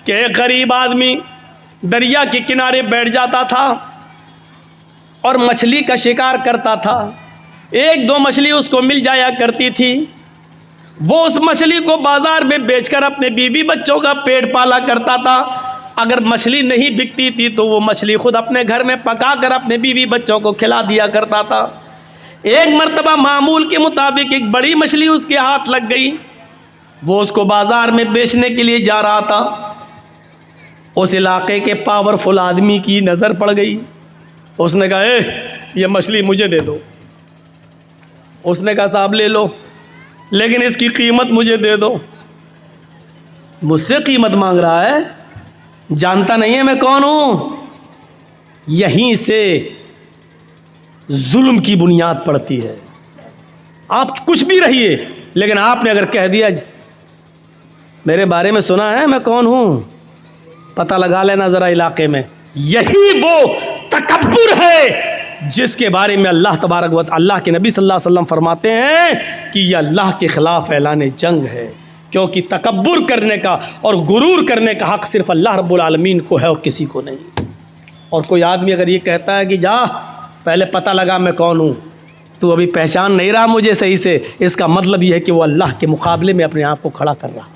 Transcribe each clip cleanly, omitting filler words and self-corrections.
कि एक गरीब आदमी दरिया के किनारे बैठ जाता था और मछली का शिकार करता था। एक दो मछली उसको मिल जाया करती थी। वो उस मछली को बाजार में बेचकर अपने बीवी बच्चों का पेट पाला करता था। अगर मछली नहीं बिकती थी तो वो मछली खुद अपने घर में पकाकर अपने बीवी बच्चों को खिला दिया करता था। एक मर्तबा मामूल के मुताबिक एक बड़ी मछली उसके हाथ लग गई। वो उसको बाजार में बेचने के लिए जा रहा था। उस इलाके के पावरफुल आदमी की नज़र पड़ गई। उसने कहा, ये मछली मुझे दे दो। उसने कहा, साहब ले लो, लेकिन इसकी कीमत मुझे दे दो। मुझसे कीमत मांग रहा है, जानता नहीं है मैं कौन हूं। यहीं से जुल्म की बुनियाद पड़ती है। आप कुछ भी रहिए, लेकिन आपने अगर कह दिया मेरे बारे में सुना है मैं कौन हूं, पता लगा लेना जरा इलाके में, यही वो तकब्बुर है जिसके बारे में अल्लाह तबारक व अल्लाह के नबी सल्लल्लाहु अलैहि वसल्लम फरमाते हैं कि यह अल्लाह के खिलाफ ऐलान जंग है। क्योंकि तकब्बुर करने का और गुरूर करने का हक सिर्फ अल्लाह रब्बुल आलमीन को है और किसी को नहीं। और कोई आदमी अगर ये कहता है कि जा पहले पता लगा मैं कौन हूँ, तू अभी पहचान नहीं रहा मुझे सही से, इसका मतलब यह है कि वो अल्लाह के मुकाबले में अपने आप को खड़ा कर रहा है।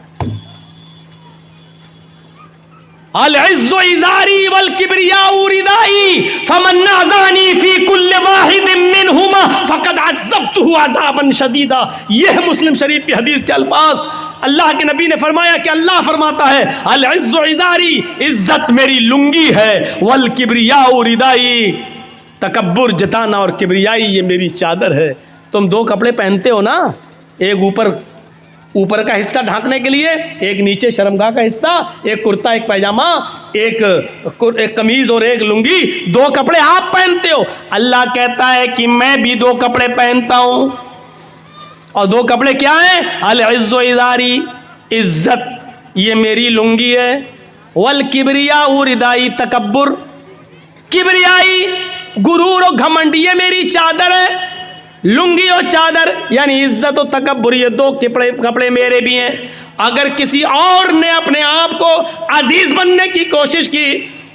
अल-इज़्ज़ु इज़ारी वल किब्रियाउ रिदाई फमन नाज़ानी फी कुल्लि वाहिदिन मिनहुमा फ़क़द अज़्ज़बतुहु अज़ाबन शदीदा। यह है मुस्लिम शरीफ की हदीस के अल्फाज। अल्लाह के नबी ने फरमाया कि अल्लाह फरमाता है, अल-इज़्ज़ु इज़ारी, इज़्ज़त मेरी लुंगी है, वल किब्रियाउ रिदाई, तकब्बुर जताना और किब्रियाई ये मेरी चादर है। तुम दो कपड़े पहनते हो ना, एक ऊपर का हिस्सा ढांकने के लिए, एक नीचे शर्मगाह का हिस्सा, एक कुर्ता एक पैजामा, एक कमीज और एक लुंगी, दो कपड़े आप पहनते हो। अल्लाह कहता है कि मैं भी दो कपड़े पहनता हूं। और दो कपड़े क्या हैं? अल-इज़्ज़ु इज़ारी, इज्जत ये मेरी लुंगी है, वल किब्रियाउ रिदाई, तकब्बुर किब्रियाई गुरूर और घमंड ये मेरी चादर है। लुंगी और चादर यानी इज्जत और तकब्बुर, ये दो कपड़े मेरे भी हैं। अगर किसी और ने अपने आप को अजीज बनने की कोशिश की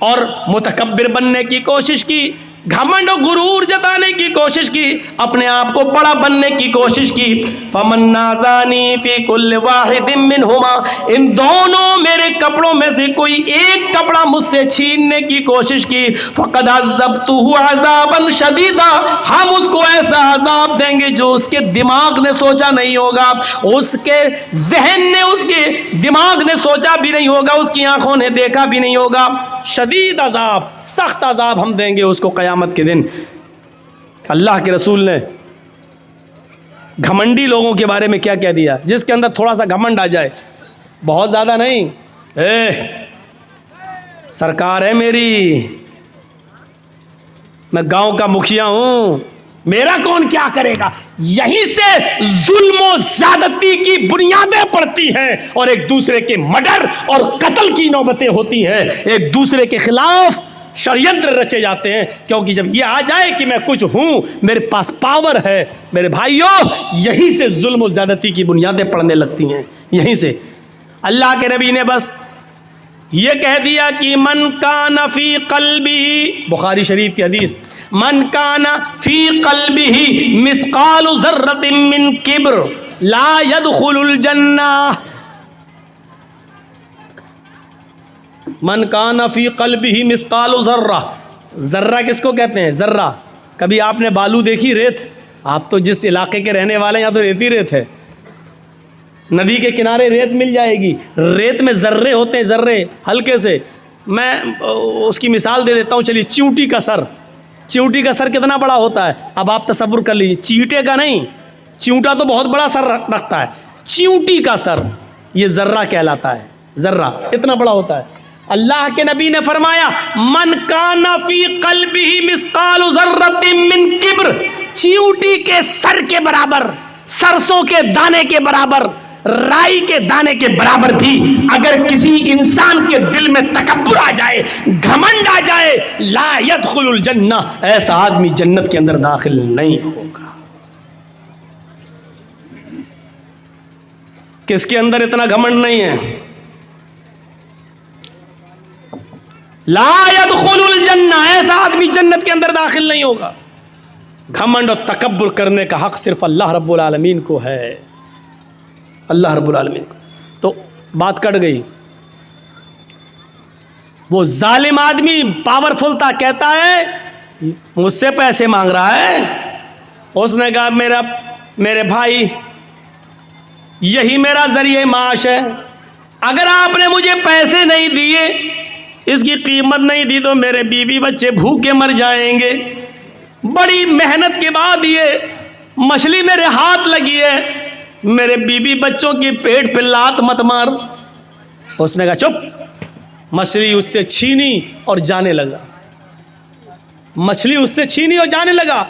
और मुतकब्बिर बनने की कोशिश की, घमंड और गुरूर जताने की कोशिश की, अपने आप को बड़ा बनने की कोशिश की, फमन नाज़ानी फी कुल्लि वाहिदिन मिनहुमा, इन दोनों मेरे कपड़ों में से कोई एक कपड़ा मुझसे छीनने की कोशिश की, फ़क़द अज़्ज़बतुहु अज़ाबन शदीदा, हम उसको ऐसा अज़ाब देंगे जो उसके दिमाग ने सोचा नहीं होगा, उसके जहन ने, उसके दिमाग ने सोचा भी नहीं होगा, उसकी आंखों ने देखा भी नहीं होगा। शदीद अज़ाब, सख्त अज़ाब हम देंगे उसको क़यामत के दिन। अल्लाह के रसूल ने घमंडी लोगों के बारे में क्या कह दिया? जिसके अंदर थोड़ा सा घमंड आ जाए, बहुत ज़्यादा नहीं, सरकार है मेरी, मैं गांव का मुखिया हूं, मेरा कौन क्या करेगा, यहीं से जुल्म और ज़्यादती की बुनियादें पड़ती हैं और एक दूसरे के मर्डर और कत्ल की नौबतें होती हैं, एक दूसरे के खिलाफ षड्यंत्र रचे जाते हैं। क्योंकि जब ये आ जाए कि मैं कुछ हूं, मेरे पास पावर है, मेरे भाइयों, यहीं से जुल्म और ज़्यादती की बुनियादें पड़ने लगती हैं। यहीं से अल्लाह के नबी ने बस ये कह दिया कि मन काना फी क़ल्बिही, बुखारी शरीफ की हदीस, मन काना फी क़ल्बिही मिस्क़ालु ज़र्रतिन मिन किब्र ला यदखुलुल जन्नह। मन काना फी क़ल्बिही मिस्क़ालु ज़र्रा, ज़र्रा किसको कहते हैं? ज़र्रा। कभी आपने बालू देखी, रेत? आप तो जिस इलाके के रहने वाले हैं यहाँ तो रेत ही रेत है। नदी के किनारे रेत मिल जाएगी, रेत में ज़र्रे होते हैं, ज़र्रे हल्के से। मैं उसकी मिसाल दे देता हूँ, चलिए, चींटी का सर, चींटी का सर कितना बड़ा होता है? अब आप तसव्वुर कर लीजिए, चींटे का नहीं, चींटा तो बहुत बड़ा सर रखता है, चींटी का सर ये ज़र्रा कहलाता है। ज़र्रा इतना बड़ा होता है। अल्लाह के नबी ने फरमाया, मन काना फी क़ल्बिही मिस्क़ालु ज़र्रतिन मिन किब्र, चींटी के सर के बराबर, सरसों के दाने के बराबर, राई के दाने के बराबर भी अगर किसी इंसान के दिल में तकब्बुर आ जाए, घमंड आ जाए, ला यदखुलुल जन्नह, ऐसा आदमी जन्नत के अंदर दाखिल नहीं होगा। किसके अंदर इतना घमंड नहीं है? ला यदखुलुल जन्नह, ऐसा आदमी जन्नत के अंदर दाखिल नहीं होगा। घमंड और तकब्बुर करने का हक सिर्फ अल्लाह रब्बुल आलमीन को है, अल्लाह रब्बुल आलमीन को। तो बात कट गई। वो जालिम आदमी पावरफुल था, कहता है मुझसे पैसे मांग रहा है। उसने कहा मेरे भाई यही मेरा जरिए माश है, अगर आपने मुझे पैसे नहीं दिए, इसकी कीमत नहीं दी तो मेरे बीवी बच्चे भूखे मर जाएंगे। बड़ी मेहनत के बाद ये मछली मेरे हाथ लगी है, मेरे बीवी बच्चों के पेट पे लात मत मार। उसने कहा चुप। मछली उससे छीनी और जाने लगा, मछली उससे छीनी और जाने लगा।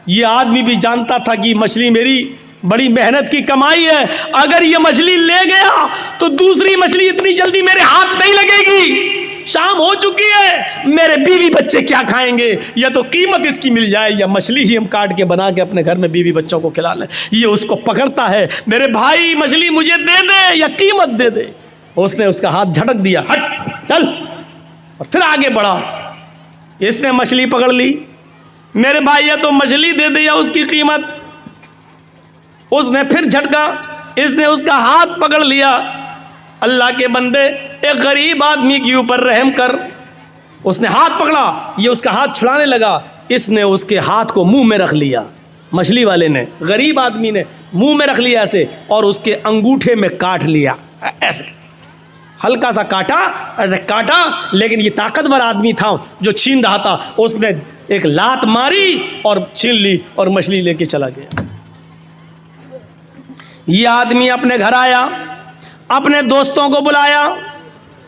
ये आदमी भी जानता था कि मछली मेरी बड़ी मेहनत की कमाई है, अगर ये मछली ले गया तो दूसरी मछली इतनी जल्दी मेरे हाथ नहीं लगेगी। शाम हो चुकी है, मेरे बीवी बच्चे क्या खाएंगे? या तो कीमत इसकी मिल जाए या मछली ही हम काट के बना के अपने घर में बीवी बच्चों को खिला लें। ये उसको पकड़ता है, मेरे भाई मछली मुझे दे दे या कीमत दे दे। उसने उसका हाथ झटक दिया, हट चल, और फिर आगे बढ़ा। इसने मछली पकड़ ली, मेरे भाई या तो मछली दे दे या उसकी कीमत। उसने फिर झटका, इसने उसका हाथ पकड़ लिया। अल्लाह के बंदे, एक गरीब आदमी के ऊपर रहम कर। उसने हाथ पकड़ा, ये उसका हाथ छुड़ाने लगा, इसने उसके हाथ को मुंह में रख लिया। मछली वाले ने, गरीब आदमी ने मुंह में रख लिया ऐसे, और उसके अंगूठे में काट लिया ऐसे, हल्का सा काटा, ऐसे काटा। लेकिन ये ताकतवर आदमी था जो छीन रहा था, उसने एक लात मारी और छीन ली और मछली लेके चला गया। ये आदमी अपने घर आया, अपने दोस्तों को बुलाया,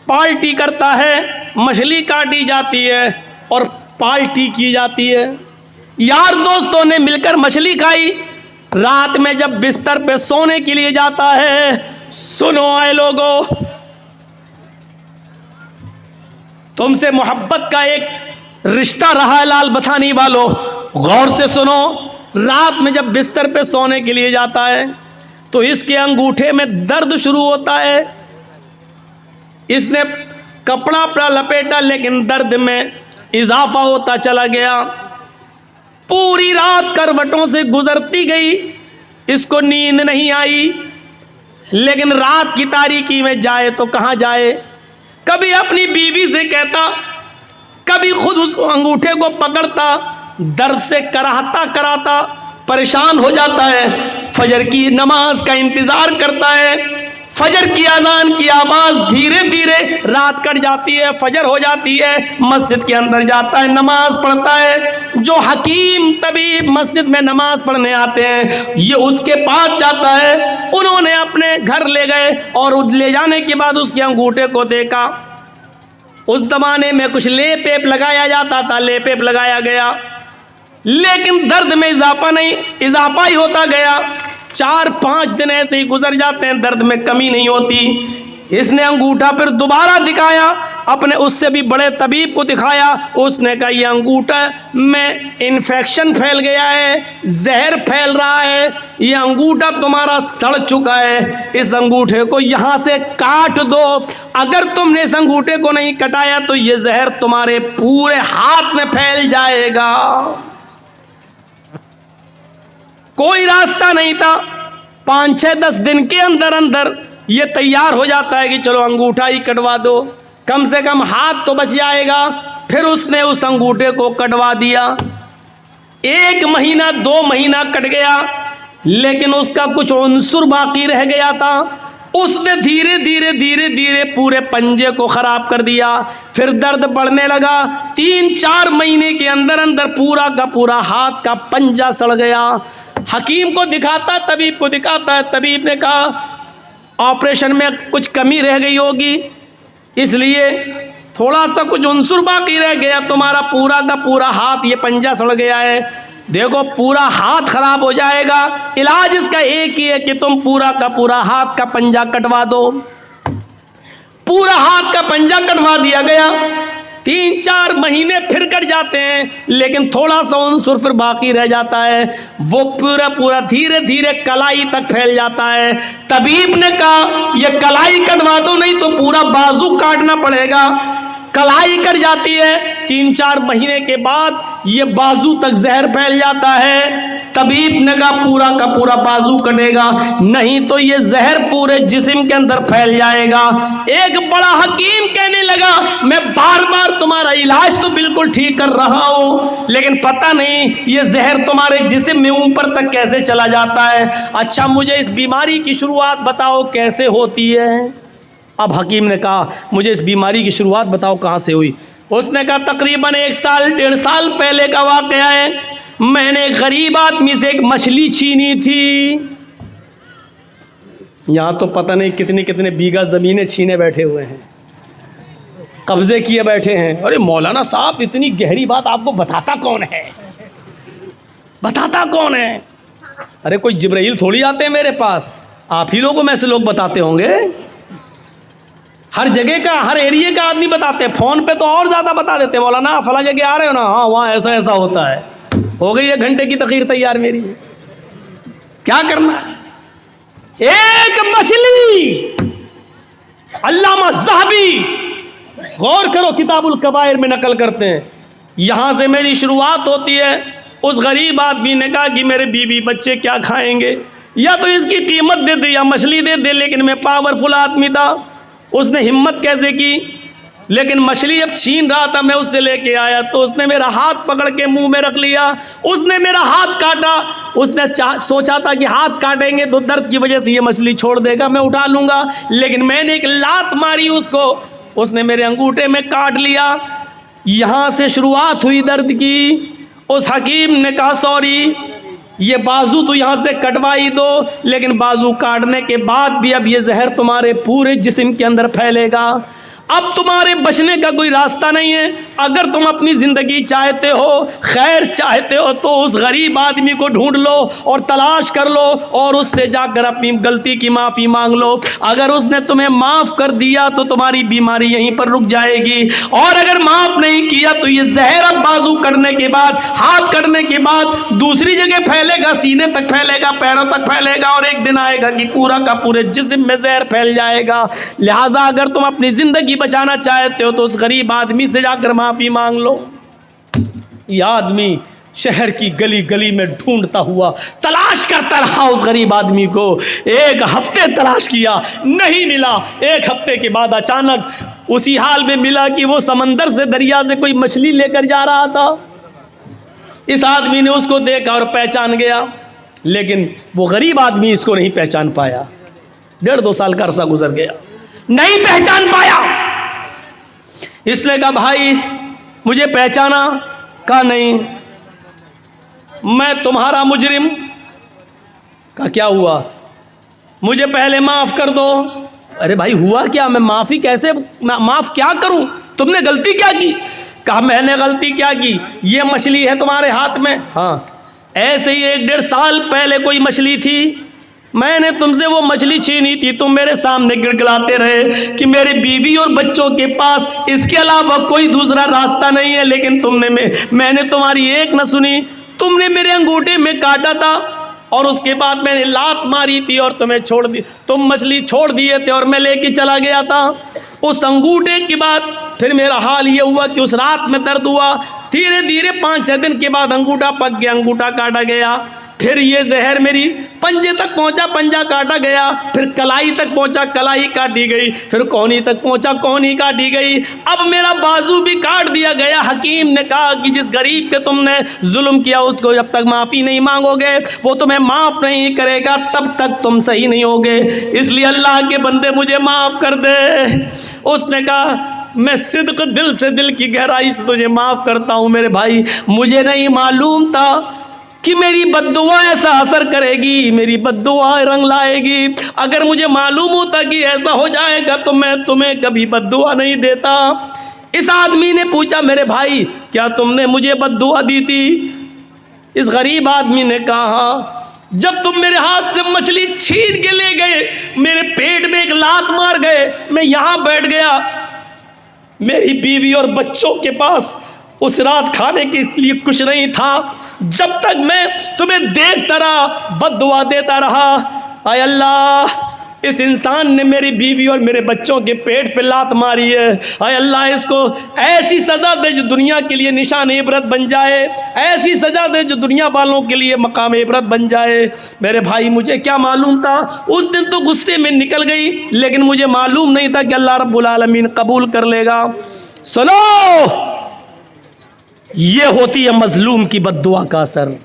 पार्टी करता है, मछली काटी जाती है और पार्टी की जाती है। यार दोस्तों ने मिलकर मछली खाई। रात में जब बिस्तर पे सोने के लिए जाता है, सुनो आए लोगों, तुमसे मोहब्बत का एक रिश्ता रहा है लाल बथानी वालों, गौर से सुनो। रात में जब बिस्तर पे सोने के लिए जाता है तो इसके अंगूठे में दर्द शुरू होता है। इसने कपड़ा अपना लपेटा, लेकिन दर्द में इजाफा होता चला गया। पूरी रात करवटों से गुजरती गई, इसको नींद नहीं आई। लेकिन रात की तारीकी में जाए तो कहाँ जाए? कभी अपनी बीवी से कहता, कभी खुद उसको अंगूठे को पकड़ता, दर्द से कराहता कराता परेशान हो जाता है। फजर की नमाज का इंतजार करता है, फजर की अजान की आवाज धीरे धीरे रात कट जाती है, फजर हो जाती है, मस्जिद के अंदर जाता है, नमाज पढ़ता है। जो हकीम तबीब मस्जिद में नमाज पढ़ने आते हैं, ये उसके पास जाता है। उन्होंने अपने घर ले गए और ले जाने के बाद उसके अंगूठे को देखा। उस जमाने में कुछ लेप वेप लगाया जाता था, लेप वेप लगाया गया, लेकिन दर्द में इजाफा नहीं, इजाफा ही होता गया। 4-5 दिन ऐसे ही गुजर जाते हैं, दर्द में कमी नहीं होती। इसने अंगूठा फिर दोबारा दिखाया, अपने उससे भी बड़े तबीब को दिखाया। उसने कहा ये अंगूठा में इन्फेक्शन फैल गया है, जहर फैल रहा है, ये अंगूठा तुम्हारा सड़ चुका है, इस अंगूठे को यहाँ से काट दो। अगर तुमने इस अंगूठे को नहीं कटाया तो ये जहर तुम्हारे पूरे हाथ में फैल जाएगा। कोई रास्ता नहीं था। 5-6-10 दिन के अंदर अंदर ये तैयार हो जाता है कि चलो अंगूठा ही कटवा दो, कम से कम हाथ तो बच जाएगा। फिर उसने उस अंगूठे को कटवा दिया। 1 महीना 2 महीना कट गया, लेकिन उसका कुछ अंसुर बाकी रह गया था। उसने धीरे धीरे धीरे धीरे पूरे पंजे को खराब कर दिया। फिर दर्द बढ़ने लगा। 3-4 महीने के अंदर अंदर पूरा का पूरा हाथ का पंजा सड़ गया। हकीम को दिखाता, तबीब को दिखाता है। तबीब ने कहा ऑपरेशन में कुछ कमी रह गई होगी, इसलिए थोड़ा सा कुछ अंसुर बाकी रह गया, तुम्हारा पूरा का पूरा हाथ ये पंजा सड़ गया है, देखो पूरा हाथ खराब हो जाएगा। इलाज इसका एक ही है कि तुम पूरा का पूरा हाथ का पंजा कटवा दो। पूरा हाथ का पंजा कटवा दिया गया। 3-4 महीने फिर कट जाते हैं, लेकिन थोड़ा सा अंसुर फिर बाकी रह जाता है। वो पूरा पूरा धीरे धीरे कलाई तक फैल जाता है। तबीब ने कहा ये कलाई कटवा दो, नहीं तो पूरा बाजू काटना पड़ेगा। कलाई कट जाती है, 3-4 महीने के बाद ये बाजू तक जहर फैल जाता है। तबीब ने कहा पूरा का पूरा बाजू कटेगा, नहीं तो ये जहर पूरे जिस्म के अंदर फैल जाएगा। एक बड़ा हकीम कहने लगा मैं बार बार तुम्हारा इलाज तो बिल्कुल ठीक कर रहा हूं, लेकिन पता नहीं ये जहर तुम्हारे जिस्म में ऊपर तक कैसे चला जाता है। अच्छा मुझे इस बीमारी की शुरुआत बताओ कैसे होती है। अब हकीम ने कहा मुझे इस बीमारी की शुरुआत बताओ कहाँ से हुई। उसने कहा तकरीबन 1 साल 1.5 साल पहले का वाकया है। मैंने एक गरीब आदमी से एक मछली छीनी थी। यहाँ तो पता नहीं कितनी कितने बीघा ज़मीनें छीने बैठे हुए हैं, कब्जे किए बैठे हैं। अरे मौलाना साहब इतनी गहरी बात आपको बताता कौन है, बताता कौन है? अरे कोई जिब्राइल थोड़ी आते हैं मेरे पास, आप ही लोगों में से लोग बताते होंगे। हर जगह का हर एरिया का आदमी बताते हैं, फ़ोन पे तो और ज़्यादा बता देते हैं। मौलाना फला जगह आ रहे हो ना, हाँ वहाँ ऐसा ऐसा होता है। हो गई 1 घंटे की तकरीर तैयार मेरी, क्या करना। एक मछली, अल्लामा ज़हाबी गौर करो किताबुल कबायर में नकल करते हैं। यहाँ से मेरी शुरुआत होती है। उस गरीब आदमी ने कहा कि मेरे बीवी बच्चे क्या खाएंगे, या तो इसकी कीमत दे दे या मछली दे दे। लेकिन मैं पावरफुल आदमी था, उसने हिम्मत कैसे की। लेकिन मछली अब छीन रहा था, मैं उससे लेके आया तो उसने मेरा हाथ पकड़ के मुंह में रख लिया। उसने मेरा हाथ काटा। उसने सोचा था कि हाथ काटेंगे तो दर्द की वजह से ये मछली छोड़ देगा, मैं उठा लूँगा। लेकिन मैंने एक लात मारी उसको, उसने मेरे अंगूठे में काट लिया। यहाँ से शुरुआत हुई दर्द की। उस हकीम ने कहा सॉरी, ये बाजू तो यहाँ से कटवाई दो, लेकिन बाजू काटने के बाद भी अब ये जहर तुम्हारे पूरे जिस्म के अंदर फैलेगा। अब तुम्हारे बचने का कोई रास्ता नहीं है। अगर तुम अपनी ज़िंदगी चाहते हो, खैर चाहते हो, तो उस गरीब आदमी को ढूंढ लो और तलाश कर लो और उससे जाकर अपनी गलती की माफ़ी मांग लो। अगर उसने तुम्हें माफ़ कर दिया तो तुम्हारी बीमारी यहीं पर रुक जाएगी, और अगर माफ़ नहीं किया तो ये जहर अब बाजू कटने के बाद, हाथ कटने के बाद दूसरी जगह फैलेगा, सीने तक फैलेगा, पैरों तक फैलेगा, और एक दिन आएगा कि पूरा का पूरे जिस्म में जहर फैल जाएगा। लिहाजा अगर तुम अपनी ज़िंदगी बचाना चाहते हो तो उस गरीब आदमी से जाकर माफी मांग लो। यह आदमी शहर की गली गली में ढूंढता हुआ तलाश करता रहा उस गरीब आदमी को। 1 हफ्ते तलाश किया, नहीं मिला। 1 हफ्ते के बाद अचानक उसी हाल में मिला कि वो समंदर से, दरिया से कोई मछली लेकर जा रहा था। इस आदमी ने उसको देखा और पहचान गया, लेकिन वो गरीब आदमी इसको नहीं पहचान पाया। 1.5-2 साल का अरसा गुजर गया, नहीं पहचान पाया। इसने कहा भाई मुझे पहचाना? कहा नहीं, मैं तुम्हारा मुजरिम। कहा क्या हुआ? मुझे पहले माफ़ कर दो। अरे भाई हुआ क्या? मैं माफ़ी कैसे माफ़ क्या करूं? तुमने गलती क्या की? कहा मैंने गलती क्या की, ये मछली है तुम्हारे हाथ में। हाँ, ऐसे ही 1-1.5 साल पहले कोई मछली थी, मैंने तुमसे वो मछली छीनी थी। तुम मेरे सामने गिड़गिड़ाते रहे कि मेरे बीवी और बच्चों के पास इसके अलावा कोई दूसरा रास्ता नहीं है, लेकिन मैंने तुम्हारी एक न सुनी। तुमने मेरे अंगूठे में काटा था और उसके बाद मैंने लात मारी थी और तुम्हें छोड़ दी, तुम मछली छोड़ दिए थे और मैं लेके चला गया था। उस अंगूठे के बाद फिर मेरा हाल ये हुआ कि उस रात में दर्द हुआ। धीरे धीरे 5-6 दिन के बाद अंगूठा पक गया, अंगूठा काटा गया। फिर ये जहर मेरी पंजे तक पहुंचा, पंजा काटा गया। फिर कलाई तक पहुंचा, कलाई काटी गई। फिर कोहनी तक पहुंचा, कोहनी काटी गई। अब मेरा बाजू भी काट दिया गया। हकीम ने कहा कि जिस गरीब पे तुमने जुल्म किया उसको जब तक माफ़ी नहीं मांगोगे वो तुम्हें माफ़ नहीं करेगा, तब तक तुम सही नहीं होगे। इसलिए अल्लाह के बंदे मुझे माफ़ कर दे। उसने कहा मैं सिद्क दिल से, दिल की गहराई से तुझे माफ़ करता हूँ मेरे भाई। मुझे नहीं मालूम था कि मेरी बद्दुआ ऐसा असर करेगी, मेरी बद्दुआ रंग लाएगी। अगर मुझे मालूम होता कि ऐसा हो जाएगा तो मैं तुम्हें कभी बद्दुआ नहीं देता। इस आदमी ने पूछा मेरे भाई क्या तुमने मुझे बद्दुआ दी थी? इस गरीब आदमी ने कहा हाँ। जब तुम मेरे हाथ से मछली छीन के ले गए, मेरे पेट में एक लात मार गए, मैं यहाँ बैठ गया। मेरी बीवी और बच्चों के पास उस रात खाने के लिए कुछ नहीं था। जब तक मैं तुम्हें देखता रहा, बद्दुआ देता रहा। आय अल्लाह, इस इंसान ने मेरी बीवी और मेरे बच्चों के पेट पे लात मारी है, अय अल्लाह इसको ऐसी सज़ा दे जो दुनिया के लिए निशान इबरत बन जाए, ऐसी सज़ा दे जो दुनिया वालों के लिए मकाम इबरत बन जाए। मेरे भाई मुझे क्या मालूम था, उस दिन तो गुस्से में निकल गई, लेकिन मुझे मालूम नहीं था कि अल्लाह रब्बुल आलमीन कबूल कर लेगा। सुनो, ये होती है मजलूम की बद्दुआ का असर।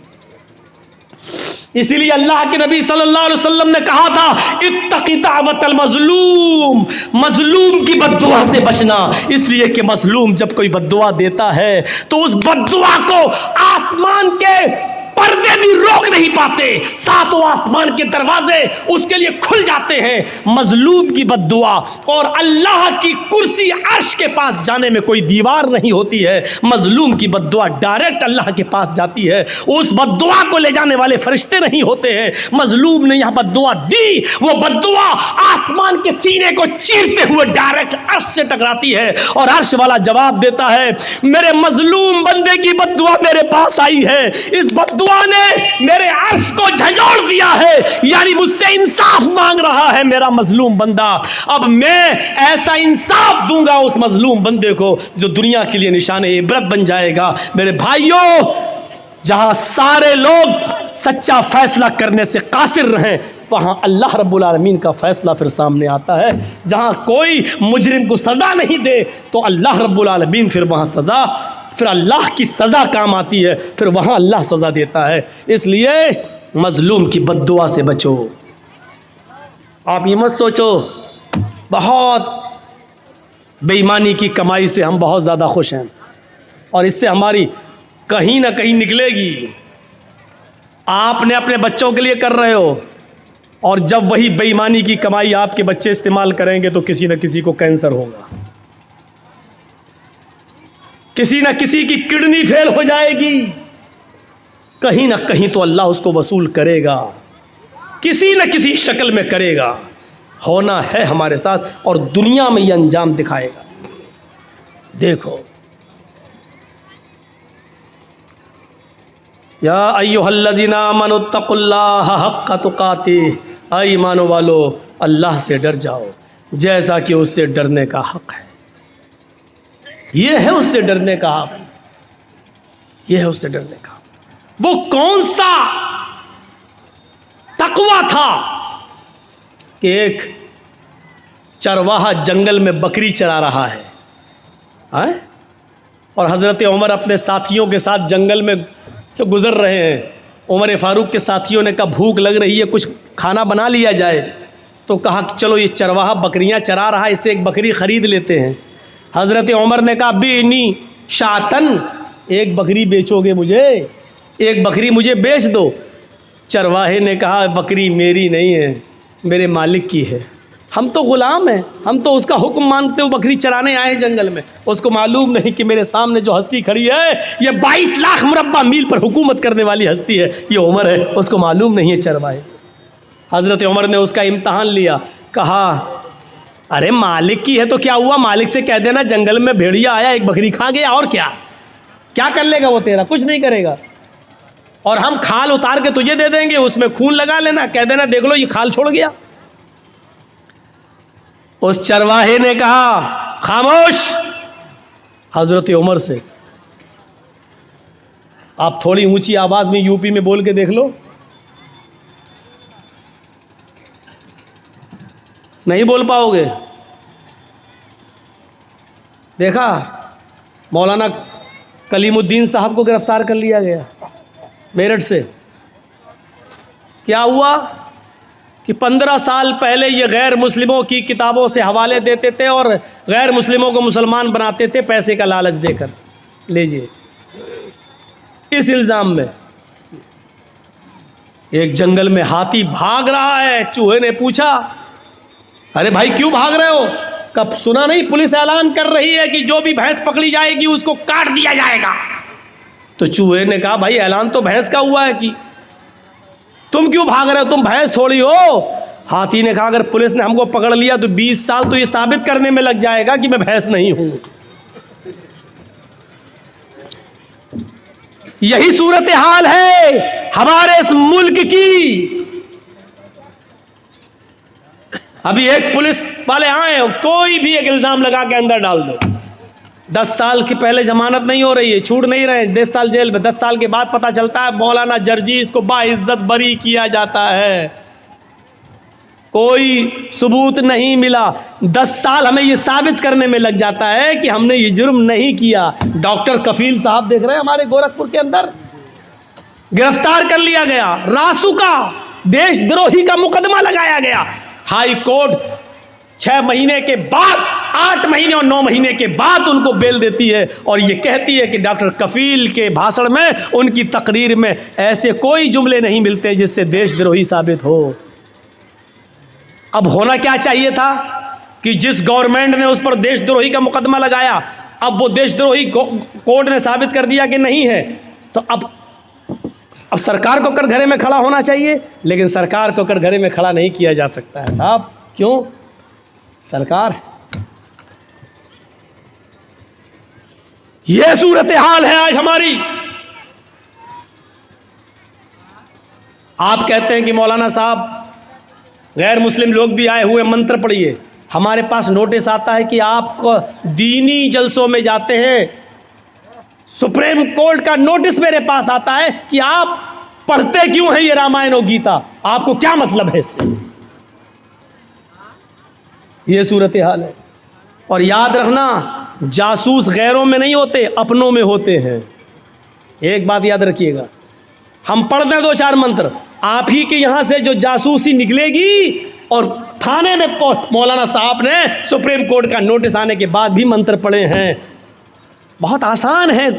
इसीलिए अल्लाह के नबी सल्लल्लाहु अलैहि वसल्लम ने कहा था, इत्तक़ी दावतल मजलूम, मजलूम की बद्दुआ से बचना। इसलिए कि मजलूम जब कोई बद्दुआ देता है तो उस बद्दुआ को आसमान के पर्दे भी रोक नहीं पाते, सातों आसमान के दरवाजे उसके लिए खुल जाते हैं। मजलूम की बद्दुआ, और अल्लाह की कुर्सी अर्श के पास जाने में कोई दीवार नहीं होती है। मजलूम की बद्दुआ डायरेक्ट अल्लाह के पास जाती है, उस बद्दुआ को ले जाने वाले फरिश्ते नहीं होते हैं। मजलूम ने यहाँ बद्दुआ दी, वो बद्दुआ आसमान के सीने को चीरते हुए डायरेक्ट अर्श से टकराती है, और अर्श वाला जवाब देता है, मेरे मजलूम बंदे की बद्दुआ मेरे पास आई है, इस बद्दुआ ने मेरे अर्श को झंझोड़ दिया है, यानी मुझसे इंसाफ मांग रहा है मेरा मजलूम बंदा। अब मैं ऐसा इंसाफ दूंगा उस मजलूम बंदे को जो दुनिया के लिए निशान इबरत बन जाएगा। मेरे भाइयों, जहां सारे लोग सच्चा फैसला करने से कासिर रहें, वहाँ अल्लाह रब्बुल आलमीन का फैसला फिर सामने आता है। जहाँ कोई मुजरिम को सज़ा नहीं दे तो अल्लाह रब्बुल आलमीन फिर वहाँ सज़ा, फिर अल्लाह की सज़ा काम आती है, फिर वहाँ अल्लाह सज़ा देता है। इसलिए मजलूम की बद्दुआ से बचो। आप ये मत सोचो बहुत बेईमानी की कमाई से हम बहुत ज़्यादा खुश हैं और इससे हमारी कहीं ना कहीं निकलेगी। आपने अपने बच्चों के लिए कर रहे हो, और जब वही बेईमानी की कमाई आपके बच्चे इस्तेमाल करेंगे तो किसी न किसी को कैंसर होगा, किसी न किसी की किडनी फेल हो जाएगी, कहीं ना कहीं तो अल्लाह उसको वसूल करेगा, किसी न किसी शक्ल में करेगा। होना है हमारे साथ और दुनिया में यह अंजाम दिखाएगा। देखो, या अय्युहल्लज़ीना आमनुत्तक़ुल्लाह हक़्क़ तुक़ातिह, ऐ ईमानो वालो अल्लाह से डर जाओ जैसा कि उससे डरने का हक़ है। ये है उससे डरने का हक़, ये है उससे डरने का। वो कौन सा तक़वा था कि एक चरवाहा जंगल में बकरी चरा रहा है, और हज़रत उमर अपने साथियों के साथ जंगल में से गुज़र रहे हैं। उमर फ़ारूक के साथियों ने कहा भूख लग रही है, कुछ खाना बना लिया जाए। तो कहा कि चलो ये चरवाहा बकरियां चरा रहा है, इससे एक बकरी ख़रीद लेते हैं। हज़रत उमर ने कहा बेनी शातन, एक बकरी बेचोगे मुझे, एक बकरी मुझे बेच दो। चरवाहे ने कहा बकरी मेरी नहीं है, मेरे मालिक की है, हम तो ग़ुलाम हैं, हम तो उसका हुक्म मानते हुए बकरी चराने आए जंगल में। उसको मालूम नहीं कि मेरे सामने जो हस्ती खड़ी है ये 22 लाख मुरब्बा मील पर हुकूमत करने वाली हस्ती है, ये उमर है, उसको मालूम नहीं है चरवाहे। हज़रत उमर ने उसका इम्तहान लिया, कहा अरे मालिक की है तो क्या हुआ, मालिक से कह देना जंगल में भेड़िया आया एक बकरी खा गया, और क्या क्या कर लेगा वो तेरा, कुछ नहीं करेगा। और हम खाल उतार के तुझे दे देंगे, उसमें खून लगा लेना, कह देना देख लो ये खाल छोड़ गया। उस चरवाहे ने कहा खामोश। हजरत उमर से आप थोड़ी ऊंची आवाज में यूपी में बोल के देख लो, नहीं बोल पाओगे। देखा, मौलाना कलीमुद्दीन साहब को गिरफ्तार कर लिया गया मेरठ से। क्या हुआ कि 15 साल पहले ये गैर मुस्लिमों की किताबों से हवाले देते थे और गैर मुस्लिमों को मुसलमान बनाते थे पैसे का लालच देकर। लीजिए, इस इल्ज़ाम में एक जंगल में हाथी भाग रहा है। चूहे ने पूछा अरे भाई क्यों भाग रहे हो? कब सुना नहीं पुलिस ऐलान कर रही है कि जो भी भैंस पकड़ी जाएगी उसको काट दिया जाएगा। तो चूहे ने कहा भाई ऐलान तो भैंस का हुआ है, कि तुम क्यों भाग रहे हो, तुम भैंस थोड़ी हो। हाथी ने कहा अगर पुलिस ने हमको पकड़ लिया तो 20 साल तो ये साबित करने में लग जाएगा कि मैं भैंस नहीं हूं। यही सूरत हाल है हमारे इस मुल्क की। अभी एक पुलिस वाले आए, कोई भी एक इल्ज़ाम लगा के अंदर डाल दो, 10 साल की पहले जमानत नहीं हो रही है, छूट नहीं रहे, 10 साल जेल में, 10 साल के बाद पता चलता है मौलाना जर्जीस को बाइज्जत बरी किया जाता है, कोई सबूत नहीं मिला, 10 साल हमें ये साबित करने में लग जाता है कि हमने ये जुर्म नहीं किया। डॉक्टर कफील साहब देख रहे हैं हमारे गोरखपुर के अंदर, गिरफ्तार कर लिया गया, रासुका देशद्रोही का मुकदमा लगाया गया, हाई कोर्ट 6 महीने के बाद, 8 महीने और 9 महीने के बाद उनको बेल देती है और ये कहती है कि डॉक्टर कफील के भाषण में, उनकी तकरीर में ऐसे कोई जुमले नहीं मिलते जिससे देशद्रोही साबित हो। अब होना क्या चाहिए था कि जिस गवर्नमेंट ने उस पर देशद्रोही का मुकदमा लगाया, अब वो देशद्रोही कोर्ट ने साबित कर दिया कि नहीं है, तो अब सरकार को कटघरे में खड़ा होना चाहिए, लेकिन सरकार को कटघरे में खड़ा नहीं किया जा सकता है साहब। क्यों? सरकार, यह सूरत हाल है आज हमारी। आप कहते हैं कि मौलाना साहब गैर मुस्लिम लोग भी आए हुए, मंत्र पढ़िए। हमारे पास नोटिस आता है कि आप दीनी जलसों में जाते हैं, सुप्रीम कोर्ट का नोटिस मेरे पास आता है कि आप पढ़ते क्यों हैं ये रामायण और गीता, आपको क्या मतलब है इससे? ये सूरत हाल है। और याद रखना, जासूस गैरों में नहीं होते, अपनों में होते हैं। एक बात याद रखिएगा, हम पढ़ते हैं 2-4 मंत्र, आप ही के यहां से जो जासूसी निकलेगी, और थाने में मौलाना साहब ने सुप्रीम कोर्ट का नोटिस आने के बाद भी मंत्र पढ़े हैं। बहुत आसान है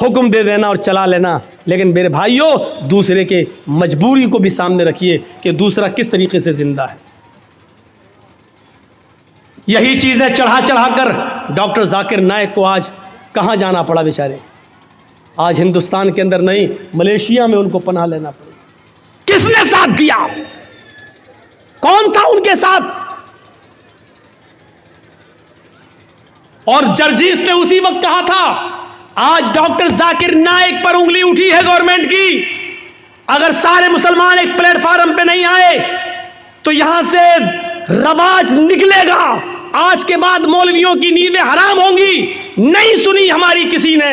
हुक्म दे देना और चला लेना, लेकिन मेरे भाइयों, दूसरे के मजबूरी को भी सामने रखिए कि दूसरा किस तरीके से जिंदा है। यही चीज़ें चढ़ा चढ़ा कर डॉक्टर जाकिर नाइक को आज कहाँ जाना पड़ा बेचारे। आज हिंदुस्तान के अंदर नहीं, मलेशिया में उनको पनाह लेना पड़ा। किसने साथ दिया? कौन था उनके साथ? और जर्जीस ने उसी वक्त कहा था, आज डॉक्टर जाकिर नाइक पर उंगली उठी है गवर्नमेंट की। अगर सारे मुसलमान एक प्लेटफार्म पे नहीं आए तो यहां से रवाज निकलेगा। आज के बाद मौलवियों की नींदें हराम होंगी। नहीं सुनी हमारी किसी ने।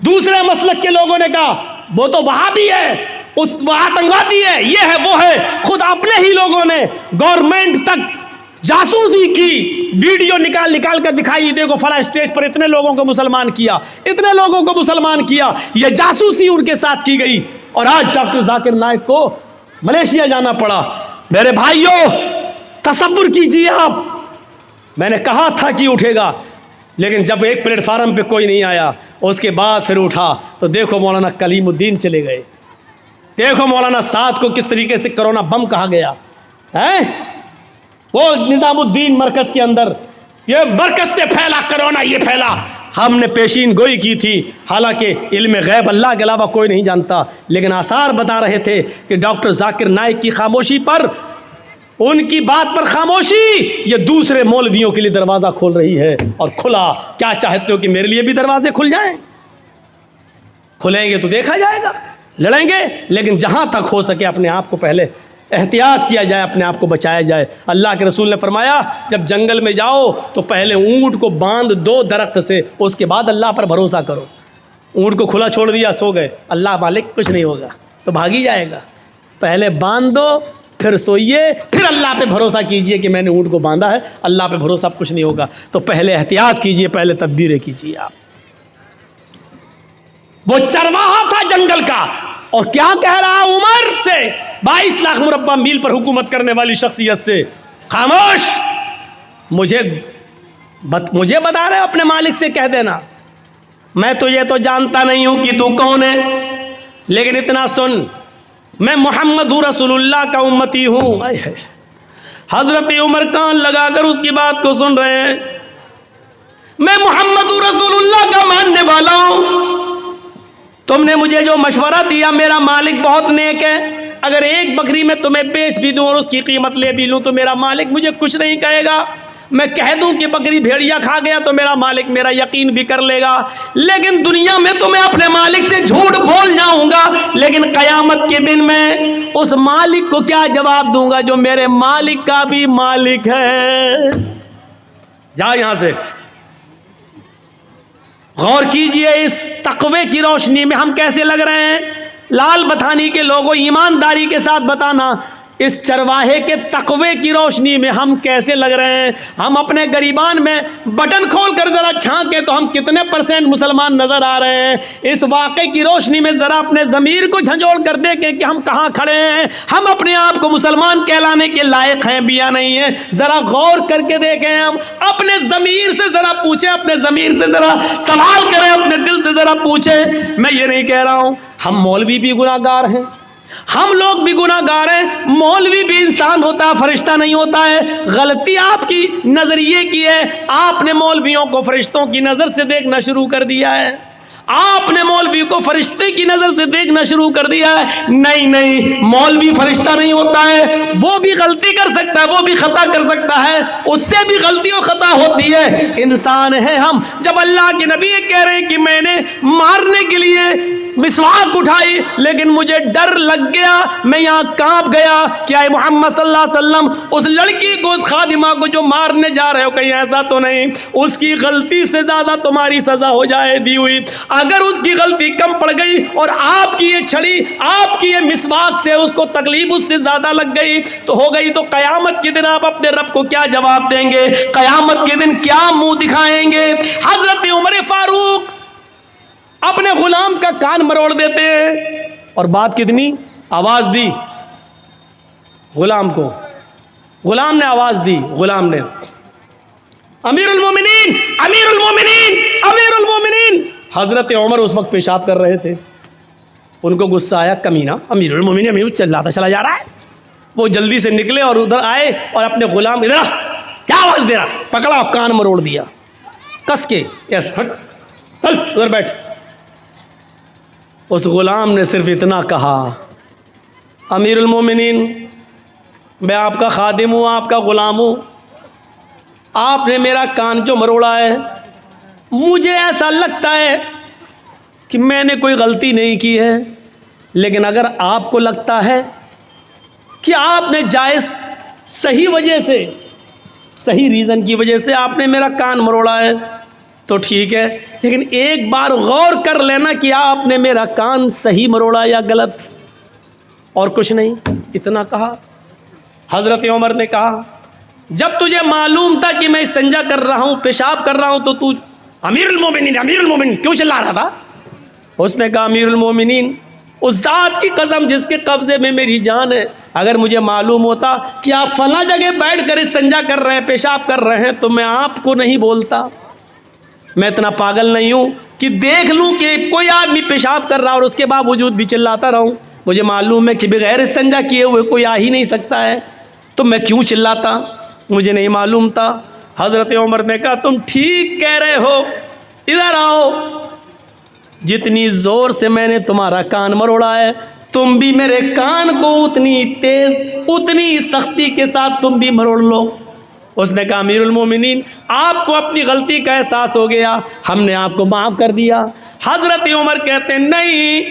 दूसरे मसलक के लोगों ने कहा वो तो वहाबी है, उस आतंकवादी है, ये है वो है। खुद अपने ही लोगों ने गवर्नमेंट तक जासूसी की वीडियो निकाल निकाल कर दिखाई, देखो फला स्टेज पर इतने लोगों को मुसलमान किया, इतने लोगों को मुसलमान किया। ये जासूसी उनके साथ की गई और आज डॉक्टर जाकिर नाइक को मलेशिया जाना पड़ा। मेरे भाइयों, तसव्वुर कीजिए आप, मैंने कहा था कि उठेगा, लेकिन जब एक प्लेटफार्म पे कोई नहीं आया, उसके बाद फिर उठा तो देखो मौलाना कलीमुद्दीन चले गए, देखो मौलाना साद को किस तरीके से कोरोना बम कहा गया है। वो निजामुद्दीन मरकज के अंदर, ये मरकज से फैला कोरोना, ये फैला। हमने पेशीन गोई की थी, हालांकि इल्म गैब अल्लाह के अलावा कोई नहीं जानता, लेकिन आसार बता रहे थे कि डॉक्टर जाकिर नाइक की खामोशी पर, उनकी बात पर खामोशी, ये दूसरे मौलवियों के लिए दरवाज़ा खोल रही है। और खुला, क्या चाहते हो कि मेरे लिए भी दरवाजे खुल जाएं? खुलेंगे तो देखा जाएगा, लड़ेंगे, लेकिन जहां तक हो सके अपने आप को पहले एहतियात किया जाए, अपने आप को बचाया जाए। अल्लाह के रसूल ने फरमाया, जब जंगल में जाओ तो पहले ऊँट को बांध दो दरख्त से, उसके बाद अल्लाह पर भरोसा करो। ऊँट को खुला छोड़ दिया, सो गए, अल्लाह मालिक कुछ नहीं होगा, तो भाग ही जाएगा। पहले बांध दो, फिर सोइए, फिर अल्लाह पे भरोसा कीजिए कि मैंने ऊँट को बांधा है, अल्लाह पे भरोसा कुछ नहीं होगा। तो पहले एहतियात कीजिए, पहले तदबीरें कीजिए आप। वो चरवाहा था जंगल का, और क्या कह रहा उमर से, 22 लाख मुरब्बा मील पर हुकूमत करने वाली शख्सियत से, खामोश, मुझे बता रहे अपने मालिक से कह देना, मैं तो ये तो जानता नहीं हूं कि तू कौन है, लेकिन इतना सुन, मैं मोहम्मद रसूलुल्लाह का उम्मती हूं। हजरत उमर कान लगाकर उसकी बात को सुन रहे हैं। मैं मोहम्मद रसूलुल्लाह का मानने वाला हूं। तुमने मुझे जो मशवरा दिया, मेरा मालिक बहुत नेक है। अगर एक बकरी में तुम्हें बेच भी दूं और उसकी कीमत ले भी लूं तो मेरा मालिक मुझे कुछ नहीं कहेगा। मैं कह दूं कि बकरी भेड़िया खा गया तो मेरा मालिक मेरा यकीन भी कर लेगा, लेकिन दुनिया में तो मैं अपने मालिक से झूठ बोल जाऊंगा, लेकिन कयामत के दिन मैं उस मालिक को क्या जवाब दूंगा जो मेरे मालिक का भी मालिक है। जा यहां से। गौर कीजिए इस तकवे की रोशनी में हम कैसे लग रहे हैं। लाल बथानी के लोगों, ईमानदारी के साथ बताना, इस चरवाहे के तकवे की रोशनी में हम कैसे लग रहे हैं। हम अपने गरीबान में बटन खोल कर जरा झांके तो हम कितने % मुसलमान नजर आ रहे हैं। इस वाक़े की रोशनी में जरा अपने ज़मीर को झंझोड़ कर देखें कि हम कहाँ खड़े हैं। हम अपने आप को मुसलमान कहलाने के लायक हैं भी या नहीं है। जरा गौर करके देखें, हम अपने ज़मीर से जरा पूछें, अपने ज़मीर से जरा सवाल करें, अपने दिल से जरा पूछें। मैं ये नहीं कह रहा हूँ हम मौलवी भी गुनाहगार हैं, हम लोग भी गुनाहगार हैं, मौलवी भी इंसान होता है, फरिश्ता नहीं होता है। गलती आपकी नजरिए की है, आपने मौलवियों को फरिश्तों की नजर से देखना शुरू कर दिया है, आपने मौलवी को फरिश्ते की नजर से देखना शुरू कर दिया है। नहीं नहीं, मौलवी फरिश्ता नहीं होता है, वो भी गलती कर सकता है, वो भी खता कर सकता है, उससे भी गलती और खता होती है, इंसान है हम। जब अल्लाह के नबी कह रहे हैं कि मैंने मारने के लिए मिसवाक उठाई लेकिन मुझे डर लग गया, मैं यहाँ कांप गया, क्या मोहम्मद सल्लल्लाहु अलैहि वसल्लम उस लड़की को, उस खादिमा को जो मारने जा रहे हो, कहीं ऐसा तो नहीं उसकी गलती से ज्यादा तुम्हारी सजा हो जाए दी हुई। अगर उसकी गलती कम पड़ गई और आपकी ये छड़ी, आपकी ये मिसवाक से उसको तकलीफ उससे ज्यादा लग गई तो हो गई। तो कयामत के दिन आप अपने रब को क्या जवाब देंगे? कयामत के दिन क्या मुंह दिखाएंगे? हजरत उमर फारूक अपने गुलाम का कान मरोड़ देते हैं और बात कितनी आवाज दी गुलाम को, गुलाम ने आवाज दी, गुलाम ने अमीरुल मोमिनीन, अमीरुल मोमिनीन, अमीरुल मोमिनीन। हजरत उमर उस वक्त पेशाब कर रहे थे, उनको गुस्सा आया, कमीना अमीरुल मोमिनीन अमीर चिल्लाता चला जा रहा है। वो जल्दी से निकले और उधर आए और अपने गुलाम, इधर क्या आवाज दे रहा, पकड़ा, कान मरोड़ दिया कस के, यस हट, चल उधर बैठ। उस गुलाम ने सिर्फ इतना कहा, अमीरुल मोमिनीन मैं आपका खादिम हूँ, आपका गुलाम हूँ, आपने मेरा कान जो मरोड़ा है, मुझे ऐसा लगता है कि मैंने कोई गलती नहीं की है, लेकिन अगर आपको लगता है कि आपने जायज़ सही वजह से, सही रीज़न की वजह से आपने मेरा कान मरोड़ा है तो ठीक है, लेकिन एक बार गौर कर लेना कि आपने मेरा कान सही मरोड़ा या गलत, और कुछ नहीं, इतना कहा। हज़रत उमर ने कहा, जब तुझे मालूम था कि मैं इस्तिंजा कर रहा हूँ, पेशाब कर रहा हूँ, तो तू अमीरुल मोमिनीन क्यों चिल्ला रहा था? उसने कहा, अमीरुल मोमिनीन उस ज़ात की कसम जिसके कब्ज़े में मेरी जान है, अगर मुझे मालूम होता कि आप फला जगह बैठ कर इस्तिंजा कर रहे हैं, पेशाब कर रहे हैं, तो मैं आपको नहीं बोलता। मैं इतना पागल नहीं हूँ कि देख लूँ कि कोई आदमी पेशाब कर रहा और उसके बावजूद भी चिल्लाता रहूँ। मुझे मालूम है कि बगैर इस्तिंजा किए हुए कोई आ ही नहीं सकता है, तो मैं क्यों चिल्लाता? मुझे नहीं मालूम था। हज़रत उमर ने कहा, तुम ठीक कह रहे हो, इधर आओ। जितनी ज़ोर से मैंने तुम्हारा कान मरोड़ा है, तुम भी मेरे कान को उतनी तेज़, उतनी सख्ती के साथ तुम भी मरोड़ लो। उसने कहा, अमीरुल मोमिनीन आपको अपनी गलती का एहसास हो गया, हमने आपको माफ़ कर दिया। हज़रत उमर कहते हैं, नहीं,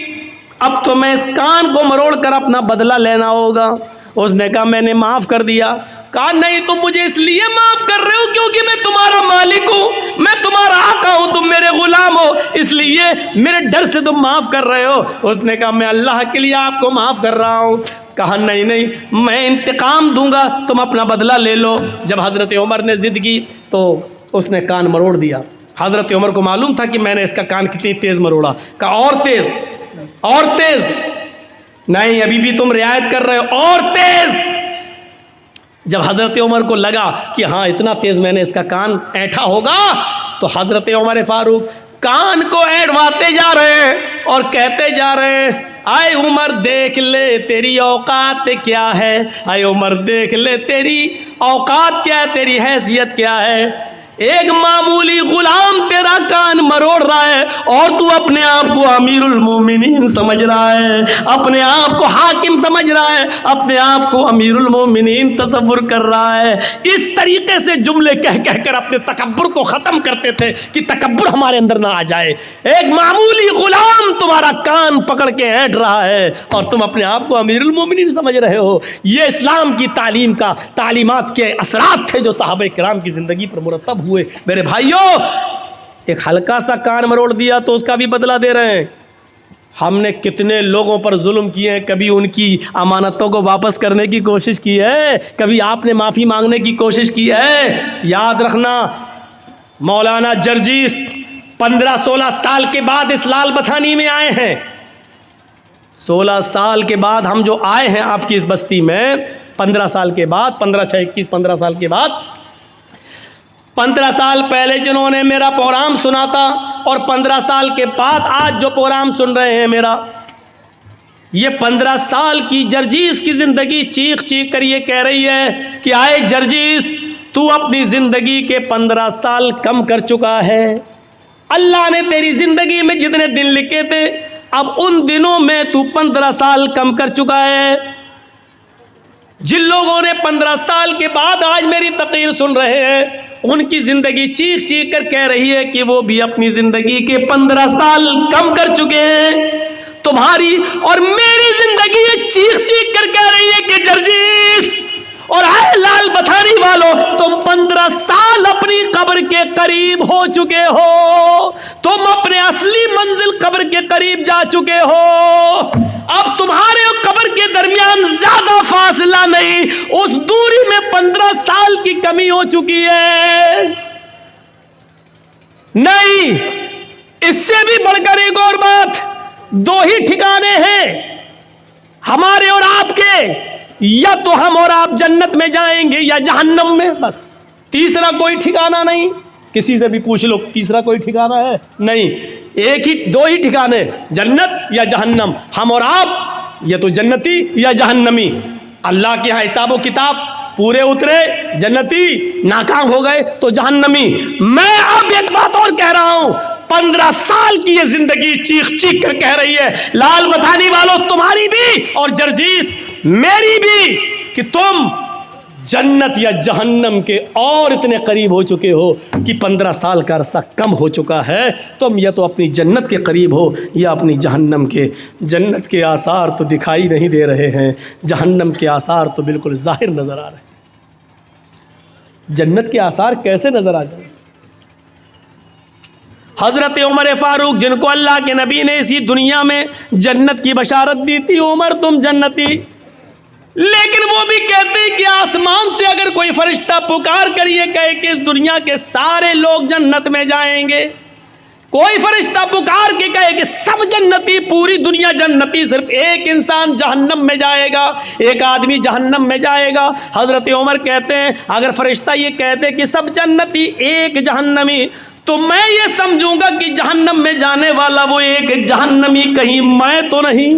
अब तो मैं इस कान को मरोड़ कर अपना बदला लेना होगा। उसने कहा, मैंने माफ़ कर दिया। कहा, नहीं, तुम मुझे इसलिए माफ़ कर रहे हो क्योंकि मैं तुम्हारा मालिक हूँ, मैं तुम्हारा आका हूँ, तुम मेरे गुलाम हो, इसलिए मेरे डर से तुम माफ़ कर रहे हो। उसने कहा, मैं अल्लाह के लिए आपको माफ़ कर रहा हूँ। कहा, नहीं नहीं, मैं इंतकाम दूंगा, तुम अपना बदला ले लो। जब हज़रत उमर ने ज़िद की तो उसने कान मरोड़ दिया। हज़रत उमर को मालूम था कि मैंने इसका कान कितनी तेज़ मरोड़ा। कहा, और तेज़, और तेज़। नहीं, अभी भी तुम रियायत कर रहे हो, और तेज़। जब हज़रत उमर को लगा कि हाँ इतना तेज़ मैंने इसका कान ऐंठा होगा, तो हज़रत उमर फारूक कान को ऐंठवाते जा रहे हैं और कहते जा रहे हैं, आए उमर देख ले तेरी औकात क्या है, आए उमर देख ले तेरी औकात क्या है, तेरी हैसियत क्या है। एक मामूली गुलाम तेरा कान मरोड़ रहा है और तू अपने आप को अमीरुल मोमिनीन समझ रहा है, अपने आप को हाकिम समझ रहा है, अपने आप को अमीरुल मोमिनीन तसव्वुर कर रहा है। इस तरीके से जुमले कह कहकर अपने तकब्बुर को खत्म करते थे कि तकब्बुर हमारे अंदर ना आ जाए। एक मामूली गुलाम तुम्हारा कान पकड़ के ऐंठ रहा है और तुम अपने आप को अमीरुल मोमिनीन समझ रहे हो। ये इस्लाम की तालीम का तालीमात के असरात थे जो सहाबा किराम की जिंदगी पर मुरतब हुए। मेरे भाइयों, एक हल्का सा कान मरोड़ दिया तो उसका भी बदला दे रहे हैं। हमने कितने लोगों पर जुल्म किए हैं, कभी उनकी अमानतों को वापस करने की कोशिश की है, कभी आपने माफ़ी मांगने की कोशिश की है? याद रखना, मौलाना जर्जीस 15-16 साल के बाद इस लाल बथानी में आए हैं। 16 साल के बाद हम जो आए हैं आपकी इस बस्ती में, 15 साल के बाद, 15 साल के बाद, 15 साल पहले जिन्होंने मेरा प्रोग्राम सुना था और 15 साल के बाद आज जो प्रोग्राम सुन रहे हैं मेरा, ये 15 साल की जर्जीस की ज़िंदगी चीख चीख कर ये कह रही है कि आए जर्जीस, तू अपनी ज़िंदगी के 15 साल कम कर चुका है। अल्लाह ने तेरी ज़िंदगी में जितने दिन लिखे थे, अब उन दिनों में तू 15 साल कम कर चुका है। जिन लोगों ने 15 साल के बाद आज मेरी तकरीर सुन रहे हैं, उनकी ज़िंदगी चीख चीख कर कह रही है कि वो भी अपनी ज़िंदगी के 15 साल कम कर चुके हैं। तुम्हारी और मेरी ज़िंदगी चीख चीख कर कह रही है कि जर्जीस और आए लाल बथानी वालों, तुम 15 साल अपनी कब्र के करीब हो चुके हो। तुम अपने असली मंजिल कब्र के करीब जा चुके हो। अब तुम्हारे और कब्र के दरमियान ज्यादा फासला नहीं, उस दूरी में 15 साल की कमी हो चुकी है। नहीं, इससे भी बढ़कर एक और बात, 2 ही ठिकाने हैं हमारे और आपके, या तो हम और आप जन्नत में जाएंगे या जहन्नम में, बस। तीसरा कोई ठिकाना नहीं। किसी से भी पूछ लो, तीसरा कोई ठिकाना है? नहीं, 2 ही ठिकाने, जन्नत या जहन्नम। हम और आप, या तो जन्नती या जहन्नमी। अल्लाह के यहाँ हिसाब व किताब पूरे उतरे, जन्नती, नाकाम हो गए तो जहन्नमी। मैं अब एक बात और कह रहा हूं, 15 साल की ये जिंदगी चीख चीख कर कह रही है, लाल बथानी वालों, तुम्हारी भी और जर्जीस मेरी भी, कि तुम जन्नत या जहन्नम के और इतने करीब हो चुके हो कि 15 साल का अरसा कम हो चुका है। तुम या तो अपनी जन्नत के करीब हो या अपनी जहन्नम के। जन्नत के आसार तो दिखाई नहीं दे रहे हैं, जहन्नम के आसार तो बिल्कुल जाहिर नजर आ रहे हैं। जन्नत के आसार कैसे नजर आ जाए? हजरत उमर फारूक, जिनको अल्लाह के नबी ने इसी दुनिया में जन्नत की बशारत दी थी, उमर तुम जन्नती, लेकिन वो भी कहते हैं कि आसमान से अगर कोई फरिश्ता पुकार कर ये कहे कि इस दुनिया के सारे लोग जन्नत में जाएंगे, कोई फरिश्ता पुकार के कहे कि सब जन्नती, पूरी दुनिया जन्नती, सिर्फ एक इंसान जहन्नम में जाएगा, एक आदमी जहन्नम में जाएगा। हजरत उमर कहते हैं अगर फरिश्ता ये कहते कि सब जन्नती एक जहन्नमी, तो मैं ये समझूंगा कि जहन्नम में जाने वाला वो एक जहन्नमी कहीं मैं तो नहीं।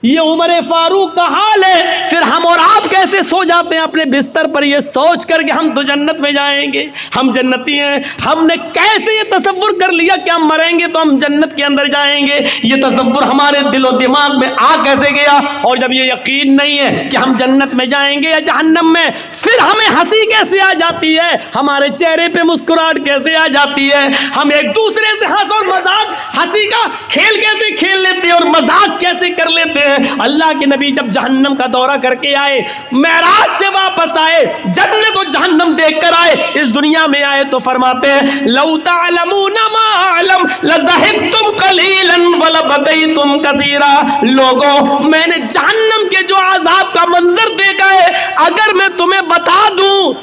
ये उमर फारूक का हाल है। फिर हम और आप कैसे सो जाते हैं अपने बिस्तर पर ये सोच कर कि हम तो जन्नत में जाएंगे, हम जन्नती हैं। हमने कैसे ये तसव्वुर कर लिया कि हम मरेंगे तो हम जन्नत के अंदर जाएंगे? ये तसव्वुर हमारे दिलो दिमाग में आ कैसे गया? और जब ये यकीन नहीं है कि हम जन्नत में जाएंगे या जहन्नम में, फिर हमें हंसी कैसे आ जाती है, हमारे चेहरे पे मुस्कुराहट कैसे आ जाती है, हम एक दूसरे से हंस और मजाक, हंसी का खेल कैसे खेल लेते हैं और मजाक कैसे कर लेते हैं। अल्लाह के नबी जब जहन्नम का दौरा करके आए, मेराज से वापस आए, जन्नत और जहन्नम देखकर आए, इस दुनिया में आए तो फरमाते हैं लौ तअलमूना मा अअलम लज़हिकतुम कलीलन व लबकैतुम कसीरा। लोगों, मैंने जहन्नम के जो अज़ाब का मंजर देखा है, अगर मैं तुम्हें बता दूं,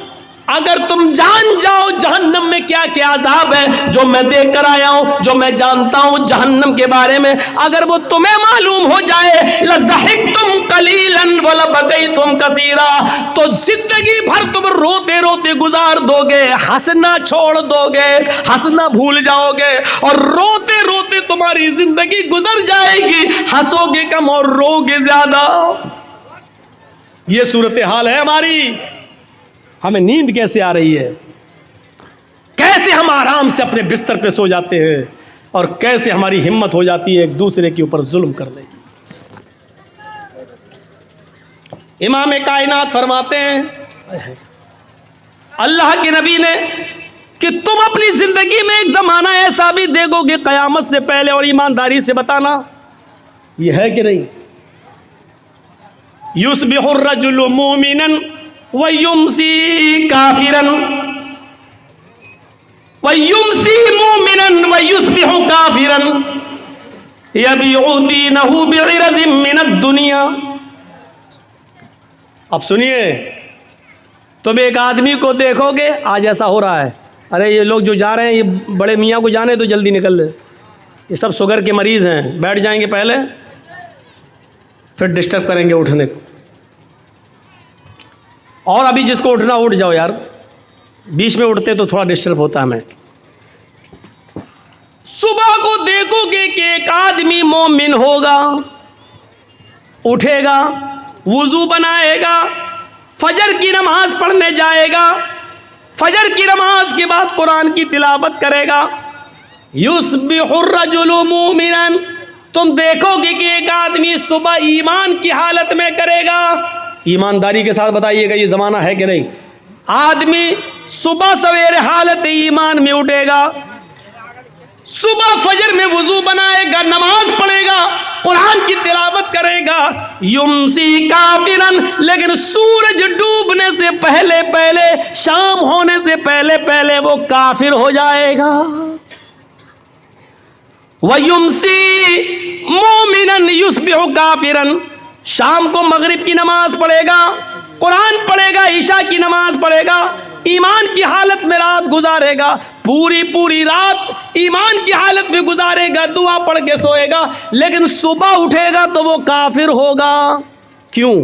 अगर तुम जान जाओ जहन्नम में क्या क्या अज़ाब है, जो मैं देख कर आया हूं, जो मैं जानता हूं जहन्नम के बारे में, अगर वो तुम्हें मालूम हो जाए, लज़हिकतुम कलीलन व लबकैतुम कसीरा, तो जिंदगी भर तुम रोते रोते गुजार दोगे, हंसना छोड़ दोगे, हंसना भूल जाओगे, और रोते रोते तुम्हारी जिंदगी गुजर जाएगी, हंसोगे कम और रोगे ज्यादा। ये सूरत हाल है हमारी। हमें नींद कैसे आ रही है, कैसे हम आराम से अपने बिस्तर पे सो जाते हैं, और कैसे हमारी हिम्मत हो जाती है एक दूसरे के ऊपर जुल्म करने की। इमाम कायनात फरमाते हैं अल्लाह के नबी ने कि तुम अपनी जिंदगी में एक जमाना ऐसा भी देखोगे कयामत से पहले, और ईमानदारी से बताना ये है कि नहीं, युस्बिहुर रजुलु मुमिनन व युमसी काफिरन व युमसी मुमिनन व युस्बिहु काफिरन यबीउ दीनहु बिइरज़िम मिनद दुनिया। अब सुनिए, तुम एक आदमी को देखोगे, आज ऐसा हो रहा है, अरे ये लोग जो जा रहे हैं ये बड़े मियाँ को जाने तो जल्दी निकल ले, ये सब शुगर के मरीज़ हैं, बैठ जाएंगे पहले फिर डिस्टर्ब करेंगे उठने को, और अभी जिसको उठना उठ जाओ यार, बीच में उठते तो थोड़ा डिस्टर्ब होता है हमें। सुबह को देखोगे कि एक आदमी मोमिन होगा, उठेगा, वुजू बनाएगा, फजर की नमाज पढ़ने जाएगा, फजर की नमाज के बाद कुरान की तिलावत करेगा, युस्बिहुर रजुलु मुमिनन, तुम देखोगे कि एक आदमी सुबह ईमान की हालत में करेगा। ईमानदारी के साथ बताइएगा ये ज़माना है कि नहीं, आदमी सुबह सवेरे हालत ईमान में उठेगा, सुबह फजर में वुजू बनाएगा, नमाज पढ़ेगा, कुरान की तिलावत करेगा, युमसी काफिरन, लेकिन सूरज डूबने से पहले पहले, शाम होने से पहले पहले वो काफिर हो जाएगा। वयुमसी मोमिनन युस्बिहु काफिरन, शाम को मगरिब की नमाज पढ़ेगा, कुरान पढ़ेगा, ईशा की नमाज पढ़ेगा, ईमान की हालत में रात गुजारेगा, पूरी पूरी रात ईमान की हालत में गुजारेगा, दुआ पढ़ के सोएगा, लेकिन सुबह उठेगा तो वो काफिर होगा। क्यों?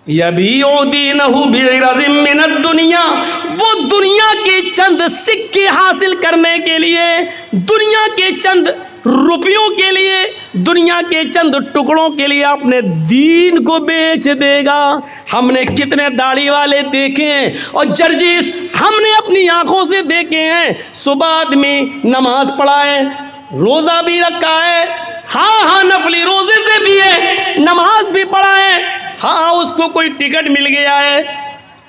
यबीउ दीनहु बिइरज़िम मिनद दुनिया, वो दुनिया के चंद सिक्के हासिल करने के लिए, दुनिया के चंद रुपयों के लिए, दुनिया के चंद टुकड़ों के लिए अपने दीन को बेच देगा। हमने कितने दाढ़ी वाले देखे हैं और जर्जिस हमने अपनी आंखों से देखे हैं, सुबह आदमी नमाज पढ़ा है, रोज़ा भी रखा है, हाँ नफली रोज़े से भी है, नमाज भी पढ़ा है, हाँ उसको कोई टिकट मिल गया है,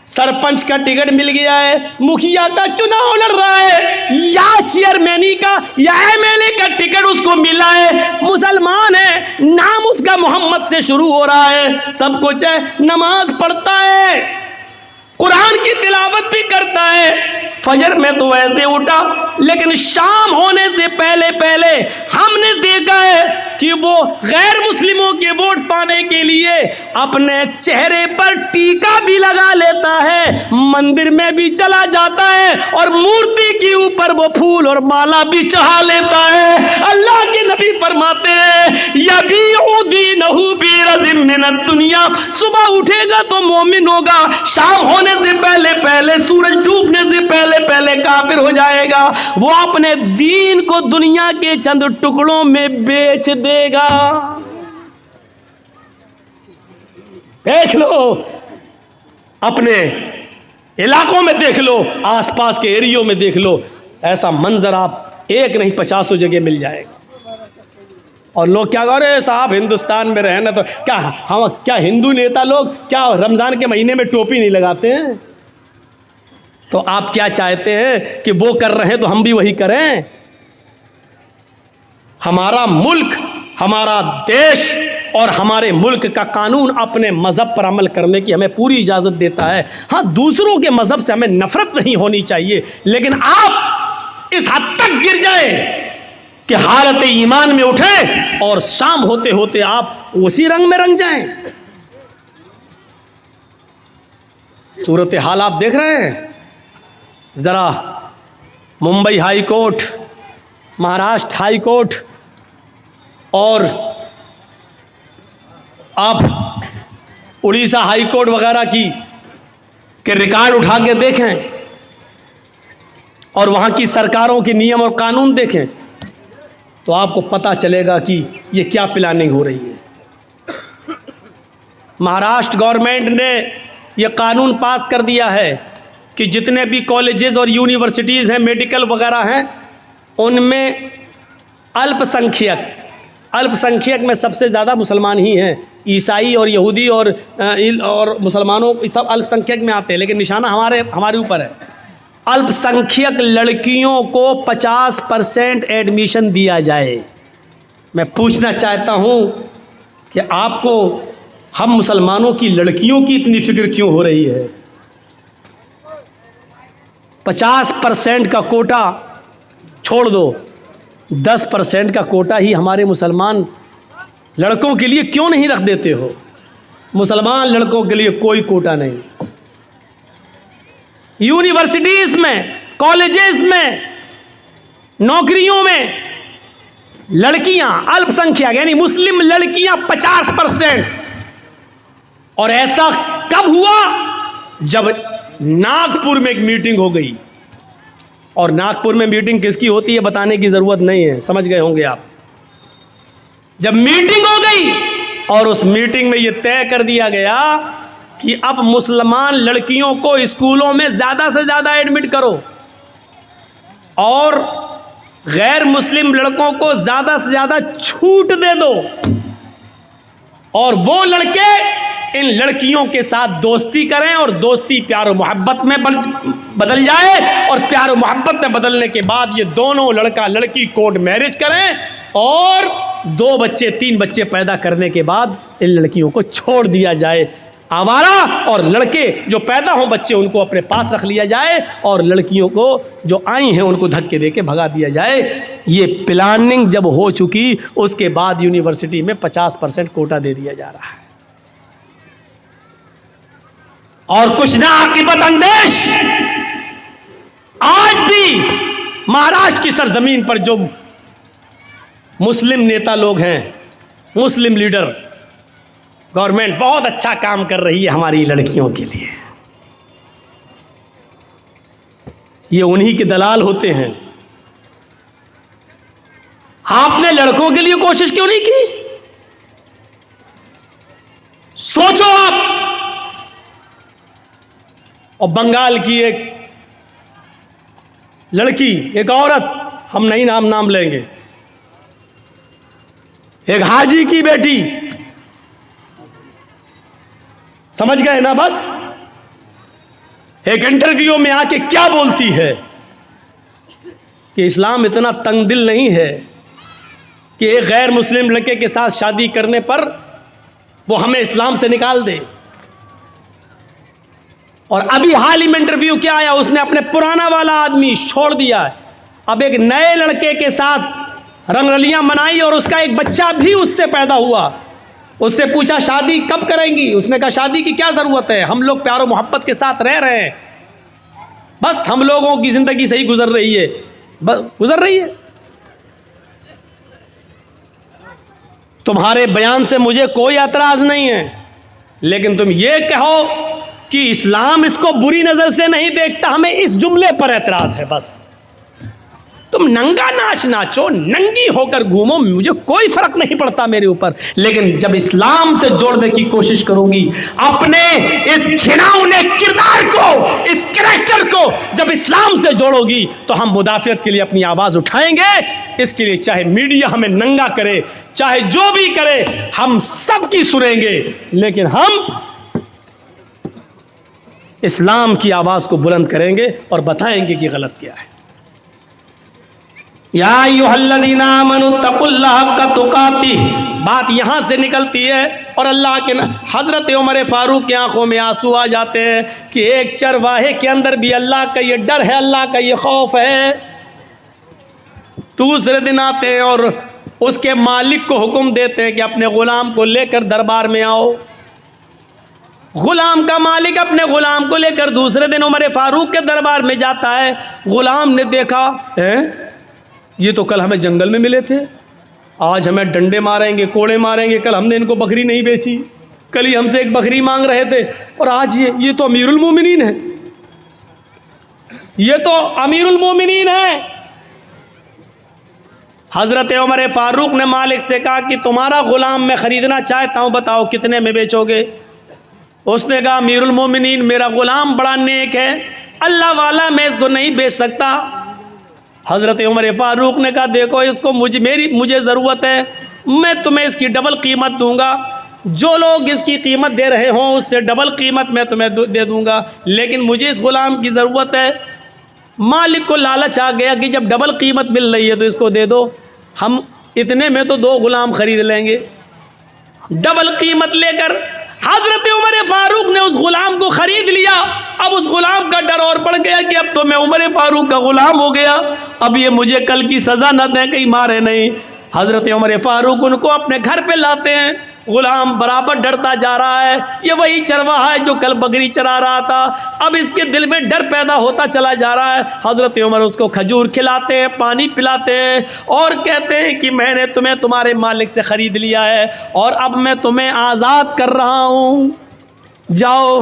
सरपंच का टिकट मिल गया है, मुखिया का चुनाव लड़ रहा है, या चेयरमैनी का या एमएलए का टिकट उसको मिला है, मुसलमान है, नाम उसका मोहम्मद से शुरू हो रहा है, सब कुछ है, नमाज पढ़ता है, कुरान की तिलावत भी करता है, फजर में तो वैसे उठा, लेकिन शाम होने से पहले पहले हमने देखा है कि वो गैर मुस्लिमों के वोट पाने के लिए अपने चेहरे पर टीका भी लगा लेता है, मंदिर में भी चला जाता है और मूर्ति के ऊपर वो फूल और माला भी चढ़ा लेता है। अल्लाह के नबी फरमाते हैं यबीउ दीनहु बिइरज़िम मिनद दुनिया, सुबह उठेगा तो मोमिन होगा, शाम होने से पहले पहले, सूरज डूबने से पहले पहले काफिर हो जाएगा, वो अपने दीन को दुनिया के चंद टुकड़ों में बेच देगा। देख लो, अपने इलाकों में देख लो, आसपास के एरियो में देख लो, ऐसा मंजर आप एक नहीं 50 जगह मिल जाएगा। और लोग क्या कह रहे हैं, साहब हिंदुस्तान में रहना तो क्या हम, क्या हिंदू नेता लोग क्या रमजान के महीने में टोपी नहीं लगाते हैं? तो आप क्या चाहते हैं कि वो कर रहे हैं तो हम भी वही करें? हमारा मुल्क, हमारा देश और हमारे मुल्क का कानून अपने मज़हब पर अमल करने की हमें पूरी इजाज़त देता है। हाँ, दूसरों के मज़हब से हमें नफरत नहीं होनी चाहिए, लेकिन आप इस हद तक गिर जाए कि हालत ईमान में उठे और शाम होते होते आप उसी रंग में रंग जाएं। सूरत हाल आप देख रहे हैं, ज़रा Mumbai high court, Maharashtra high court और आप उड़ीसा हाई कोर्ट वगैरह की के रिकॉर्ड उठा के देखें और वहाँ की सरकारों के नियम और कानून देखें तो आपको पता चलेगा कि ये क्या प्लानिंग हो रही है। महाराष्ट्र गवर्नमेंट ने ये कानून पास कर दिया है कि जितने भी कॉलेजेस और यूनिवर्सिटीज़ हैं, मेडिकल वगैरह हैं, उनमें अल्पसंख्यक में सबसे ज़्यादा मुसलमान ही हैं। ईसाई और यहूदी और मुसलमानों सब अल्पसंख्यक में आते हैं, लेकिन निशाना हमारे ऊपर है। अल्पसंख्यक लड़कियों को 50% एडमिशन दिया जाए। मैं पूछना चाहता हूँ कि आपको हम मुसलमानों की लड़कियों की इतनी फिक्र क्यों हो रही है? 50% का कोटा छोड़ दो, 10% का कोटा ही हमारे मुसलमान लड़कों के लिए क्यों नहीं रख देते हो? मुसलमान लड़कों के लिए कोई कोटा नहीं। यूनिवर्सिटीज़ में, कॉलेजेस में, नौकरियों में लड़कियां अल्पसंख्यक यानी मुस्लिम लड़कियां 50%। और ऐसा कब हुआ? जब नागपुर में एक मीटिंग हो गई। और नागपुर में मीटिंग किसकी होती है बताने की ज़रूरत नहीं है, समझ गए होंगे आप। जब मीटिंग हो गई और उस मीटिंग में यह तय कर दिया गया कि अब मुसलमान लड़कियों को स्कूलों में ज़्यादा से ज़्यादा एडमिट करो और गैर मुस्लिम लड़कों को ज़्यादा से ज़्यादा छूट दे दो, और वो लड़के इन लड़कियों के साथ दोस्ती करें और दोस्ती प्यार और मोहब्बत में बदल जाए, और प्यार और मोहब्बत में बदलने के बाद ये दोनों लड़का लड़की कोर्ट मैरिज करें और 2 बच्चे 3 बच्चे पैदा करने के बाद इन लड़कियों को छोड़ दिया जाए आवारा, और लड़के जो पैदा हों बच्चे उनको अपने पास रख लिया जाए, और लड़कियों को जो आई हैं उनको धक्के देके भगा दिया जाए। ये प्लानिंग जब हो चुकी, उसके बाद यूनिवर्सिटी में 50% कोटा दे दिया जा रहा है। और कुछ ना आकिबत अंदेश आज भी महाराष्ट्र की सरजमीन पर जो मुस्लिम नेता लोग हैं, मुस्लिम लीडर, गवर्नमेंट बहुत अच्छा काम कर रही है हमारी लड़कियों के लिए। ये उन्हीं के दलाल होते हैं। आपने लड़कों के लिए कोशिश क्यों नहीं की? सोचो आप। और बंगाल की एक लड़की, एक औरत, हम नहीं नाम लेंगे, एक हाजी की बेटी, समझ गए ना? बस एक इंटरव्यू में आके क्या बोलती है कि इस्लाम इतना तंग दिल नहीं है कि एक गैर मुस्लिम लड़के के साथ शादी करने पर वो हमें इस्लाम से निकाल दे। और अभी हाल ही में इंटरव्यू क्या आया, उसने अपने पुराना वाला आदमी छोड़ दिया, अब एक नए लड़के के साथ रंगरलियां मनाई और उसका एक बच्चा भी उससे पैदा हुआ। उससे पूछा शादी कब करेंगी? उसने कहा शादी की क्या ज़रूरत है, हम लोग प्यार और मोहब्बत के साथ रह रहे हैं, बस हम लोगों की ज़िंदगी सही गुजर रही है, बस गुजर रही है। तुम्हारे बयान से मुझे कोई एतराज़ नहीं है, लेकिन तुम ये कहो कि इस्लाम इसको बुरी नज़र से नहीं देखता, हमें इस जुमले पर एतराज़ है। बस तुम नंगा नाच नाचो, नंगी होकर घूमो, मुझे कोई फर्क नहीं पड़ता मेरे ऊपर, लेकिन जब इस्लाम से जोड़ने की कोशिश करोगी, अपने इस घिनौने किरदार को, इस कैरेक्टर को जब इस्लाम से जोड़ोगी, तो हम मुदाफ़ियत के लिए अपनी आवाज़ उठाएंगे। इसके लिए चाहे मीडिया हमें नंगा करे, चाहे जो भी करे, हम सबकी सुनेंगे, लेकिन हम इस्लाम की आवाज़ को बुलंद करेंगे और बताएंगे कि गलत क्या है। या अय्युहल्लज़ीना आमनू तक़ुल्लाह हक़्क़ तुक़ातिह, बात यहाँ से निकलती है। और अल्लाह के हज़रत उमर फ़ारूक की आंखों में आंसू आ जाते हैं कि एक चरवाहे के अंदर भी अल्लाह का ये डर है, अल्लाह का ये खौफ है। दूसरे दिन आते हैं और उसके मालिक को हुक्म देते हैं कि अपने ग़ुलाम को लेकर दरबार में आओ। ग़ुलाम का मालिक अपने ग़ुलाम को लेकर दूसरे दिन उमर फ़ारूक के दरबार में जाता है। ग़ुलाम ने देखा, ये तो कल हमें जंगल में मिले थे, आज हमें डंडे मारेंगे, कोड़े मारेंगे, कल हमने इनको बकरी नहीं बेची, कल ही हमसे एक बकरी मांग रहे थे, और आज ये तो अमीरुल मोमिनीन है, ये तो अमीरुल मोमिनीन है। हज़रत उमर फ़ारूक ने मालिक से कहा कि तुम्हारा ग़ुलाम मैं ख़रीदना चाहता हूँ, बताओ कितने में बेचोगे? उसने कहा अमीरुल मोमिनीन, मेरा ग़ुलाम बड़ा नेक है, अल्लाह वाला, मैं इसको नहीं बेच सकता। हज़रत उमर फारूक ने कहा देखो इसको मुझे ज़रूरत है, मैं तुम्हें इसकी डबल कीमत दूंगा, जो लोग इसकी कीमत दे रहे हों उससे डबल कीमत मैं तुम्हें दे दूंगा, लेकिन मुझे इस ग़ुलाम की ज़रूरत है। मालिक को लालच आ गया कि जब डबल कीमत मिल रही है तो इसको दे दो, हम इतने में तो 2 ग़ुलाम ख़रीद लेंगे। डबल कीमत लेकर हज़रत उमर फारूक ने उस ग़ुलाम को ख़रीद लिया। अब उस ग़ुलाम का डर और बढ़ गया कि अब तो मैं उमर फारूक का ग़ुलाम हो गया, अब ये मुझे कल की सज़ा न दें, कहीं मारे नहीं। हज़रत उमर फारूक उनको अपने घर पे लाते हैं। ग़ुलाम बराबर डरता जा रहा है, ये वही चरवाहा है जो कल बकरी चरा रहा था, अब इसके दिल में डर पैदा होता चला जा रहा है। हज़रत उमर उसको खजूर खिलाते हैं, पानी पिलाते हैं और कहते हैं कि मैंने तुम्हें तुम्हारे मालिक से ख़रीद लिया है और अब मैं तुम्हें आज़ाद कर रहा हूँ, जाओ,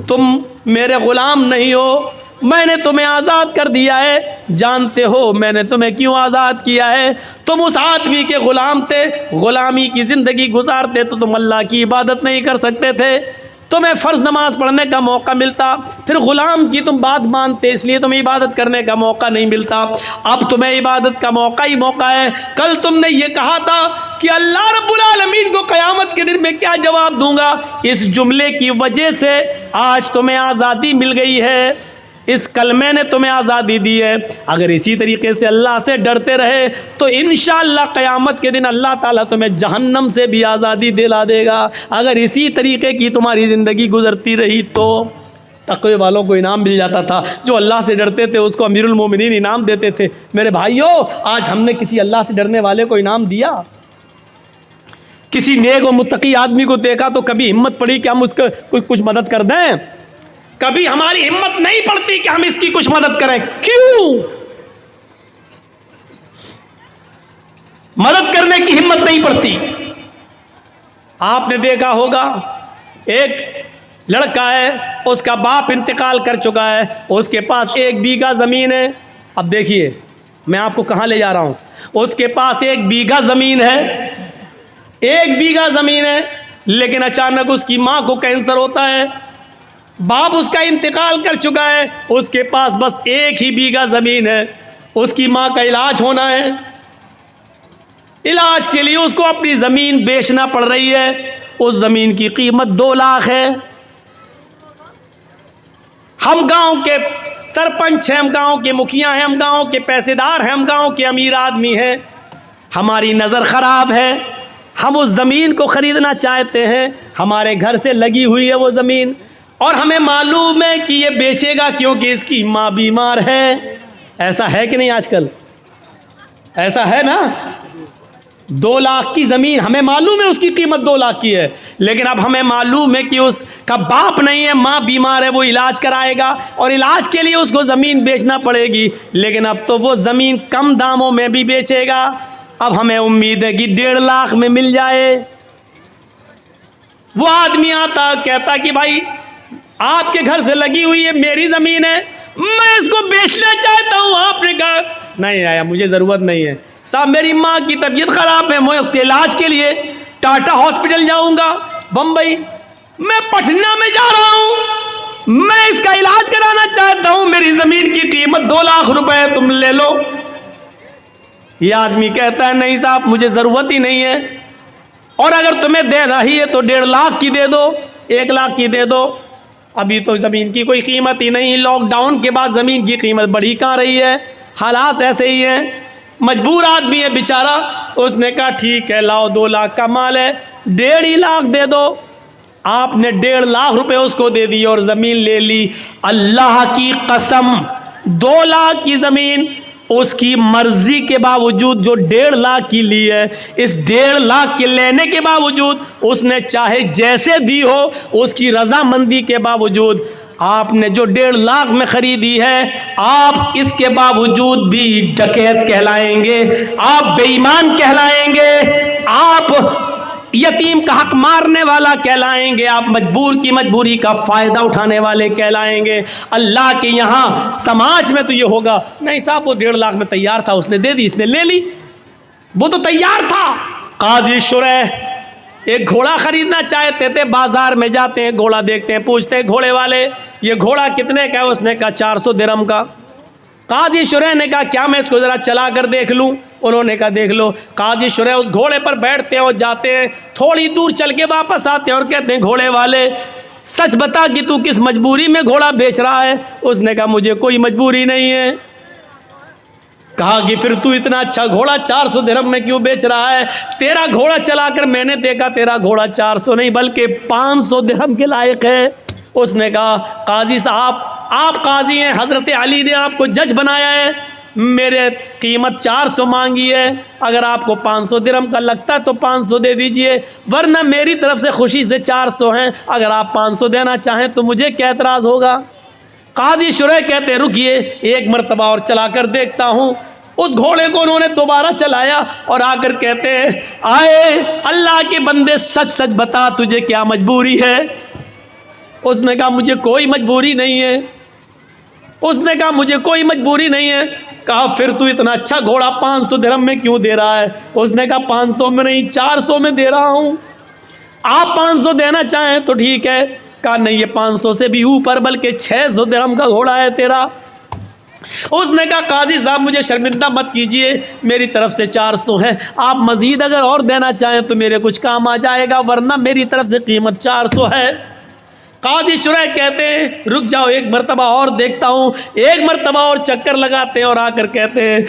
तुम मेरे ग़ुलाम नहीं हो, मैंने तुम्हें आज़ाद कर दिया है। जानते हो मैंने तुम्हें क्यों आज़ाद किया है? तुम उस आदमी के ग़ुलाम थे, ग़ुलामी की ज़िंदगी गुजारते तो तुम अल्लाह की इबादत नहीं कर सकते थे, तुम्हें फ़र्ज़ नमाज पढ़ने का मौका मिलता, फिर ग़ुलाम की तुम बात मानते इसलिए तुम्हें इबादत करने का मौका नहीं मिलता। अब तुम्हें इबादत का मौका ही मौका है। कल तुमने ये कहा था कि अल्लाह रब्बुल आलमीन को क़यामत के दिन में क्या जवाब दूंगा, इस जुमले की वजह से आज तुम्हें आज़ादी मिल गई है, इस कलमे ने तुम्हें आज़ादी दी है। अगर इसी तरीके से अल्लाह से डरते रहे तो इंशाअल्लाह क़यामत के दिन अल्लाह ताला तुम्हें जहन्नम से भी आज़ादी दिला देगा। अगर इसी तरीके की तुम्हारी ज़िंदगी गुजरती रही तो तक़वे वालों को इनाम मिल जाता था, जो अल्लाह से डरते थे उसको अमीरुल मोमिनीन इनाम देते थे। मेरे भाइयों, आज हमने किसी अल्लाह से डरने वाले को इनाम दिया? किसी नेक और मुत्तकी आदमी को देखा तो कभी हिम्मत पड़ी कि हम उसको कुछ मदद कर दें? कभी हमारी हिम्मत नहीं पड़ती कि हम इसकी कुछ मदद करें। क्यों? मदद करने की हिम्मत नहीं पड़ती। आपने देखा होगा एक लड़का है, उसका बाप इंतकाल कर चुका है, उसके पास 1 बीघा ज़मीन है। अब देखिए मैं आपको कहाँ ले जा रहा हूँ। उसके पास 1 बीघा ज़मीन है, 1 बीघा ज़मीन है, लेकिन अचानक उसकी माँ को कैंसर होता है। बाप उसका इंतकाल कर चुका है, उसके पास बस 1 ही बीघा ज़मीन है। उसकी माँ का इलाज होना है, इलाज के लिए उसको अपनी ज़मीन बेचना पड़ रही है। उस ज़मीन की कीमत 2 लाख है। हम गांव के सरपंच हैं, हम गांव के मुखिया हैं, हम गांव के पैसेदार हैं, हम गांव के अमीर आदमी हैं। हमारी नज़र ख़राब है, हम उस ज़मीन को ख़रीदना चाहते हैं। हमारे घर से लगी हुई है वो ज़मीन और हमें मालूम है कि ये बेचेगा क्योंकि इसकी माँ बीमार है। ऐसा है कि नहीं? आजकल ऐसा है ना। 2 लाख की ज़मीन, हमें मालूम है उसकी कीमत 2 लाख की है, लेकिन अब हमें मालूम है कि उसका बाप नहीं है, माँ बीमार है, वो इलाज कराएगा और इलाज के लिए उसको ज़मीन बेचना पड़ेगी। लेकिन अब तो वो ज़मीन कम दामों में भी बेचेगा। अब हमें उम्मीद है कि 1.5 लाख में मिल जाए। वो आदमी आता कहता कि भाई आपके घर से लगी हुई है, मेरी ज़मीन है, मैं इसको बेचना चाहता हूँ। आपने कहा नहीं आया, मुझे ज़रूरत नहीं है साहब, मेरी माँ की तबीयत ख़राब है, मैं उसके इलाज के लिए टाटा हॉस्पिटल जाऊँगा, बम्बई, मैं पटना में जा रहा हूँ, मैं इसका इलाज कराना चाहता हूँ, मेरी ज़मीन की कीमत 2 लाख रुपए है, तुम ले लो। ये आदमी कहता है नहीं साहब, मुझे ज़रूरत ही नहीं है, और अगर तुम्हें देना ही है तो 1.5 लाख की दे दो, 1 लाख की दे दो। अभी तो ज़मीन की कोई कीमत ही नहीं। लॉकडाउन के बाद ज़मीन की कीमत बढ़ी कहाँ रही है, हालात ऐसे ही हैं। मजबूर आदमी है बेचारा, उसने कहा ठीक है लाओ, 2 लाख का माल है, 1.5 लाख दे दो। आपने 1.5 लाख रुपए उसको दे दिए और ज़मीन ले ली। अल्लाह की कसम, 2 लाख की ज़मीन उसकी मर्जी के बावजूद जो 1.5 लाख की ली है, इस 1.5 लाख के लेने के बावजूद उसने चाहे जैसे दी हो, उसकी रजामंदी के बावजूद आपने जो 1.5 लाख में ख़रीदी है, आप इसके बावजूद भी डकैत कहलाएंगे, आप बेईमान कहलाएंगे, आप यतीम का हक मारने वाला कहलाएंगे, आप मजबूर की मजबूरी का फ़ायदा उठाने वाले कहलाएंगे। अल्लाह के यहाँ समाज में तो ये होगा नहीं साहब, वो 1.5 लाख में तैयार था, उसने दे दी, इसने ले ली, वो तो तैयार था। काजी शुरैह एक घोड़ा खरीदना चाहते थे, बाजार में जाते हैं, घोड़ा देखते हैं, पूछते हैं घोड़े वाले ये घोड़ा कितने का है? उसने कहा 400 दिरहम का। काजी शुरैह ने कहा क्या मैं इसको ज़रा चला कर देख लूँ? उन्होंने कहा देख लो। काजी शुरैह उस घोड़े पर बैठते हैं और जाते हैं, थोड़ी दूर चल के वापस आते हैं और कहते हैं घोड़े वाले सच बता कि तू किस मजबूरी में घोड़ा बेच रहा है? उसने कहा मुझे कोई मजबूरी नहीं है। कहा कि फिर तू इतना अच्छा घोड़ा 400 दिरहम में क्यों बेच रहा है? तेरा घोड़ा चलाकर मैंने देखा तेरा घोड़ा 400 नहीं बल्कि 500 दिरहम के लायक है। उसने कहा काजी साहब आप काजी हैं, हज़रत अली ने आपको जज बनाया है, मेरे कीमत 400 मांगी है, अगर आपको 500 दिरहम का लगता है तो 500 दे दीजिए, वरना मेरी तरफ से खुशी से 400 हैं, अगर आप 500 देना चाहें तो मुझे क्या एतराज़ होगा? काजी शुरैह कहते रुकिए एक मरतबा और चला कर देखता हूँ। उस घोड़े को उन्होंने दोबारा चलाया और आकर कहते हैं आए अल्लाह के बंदे सच सच बता तुझे क्या मजबूरी है? उसने कहा मुझे कोई मजबूरी नहीं है। उसने कहा मुझे कोई मजबूरी नहीं है। कहा फिर तू इतना अच्छा घोड़ा 500 दिरहम में क्यों दे रहा है? उसने कहा 500 में नहीं 400 में दे रहा हूँ, आप 500 देना चाहें तो ठीक है। कहा नहीं ये 500 से भी ऊपर बल्कि 600 दिरहम का घोड़ा है तेरा। उसने कहा काजी साहब मुझे शर्मिंदा मत कीजिए, मेरी तरफ से 400 है, आप मज़ीद अगर और देना चाहें तो मेरे कुछ काम आ जाएगा, वरना मेरी तरफ से कीमत 400 है। काजी शुरैह कहते हैं रुक जाओ एक मरतबा और देखता हूँ। एक मरतबा और चक्कर लगाते हैं और आकर कहते हैं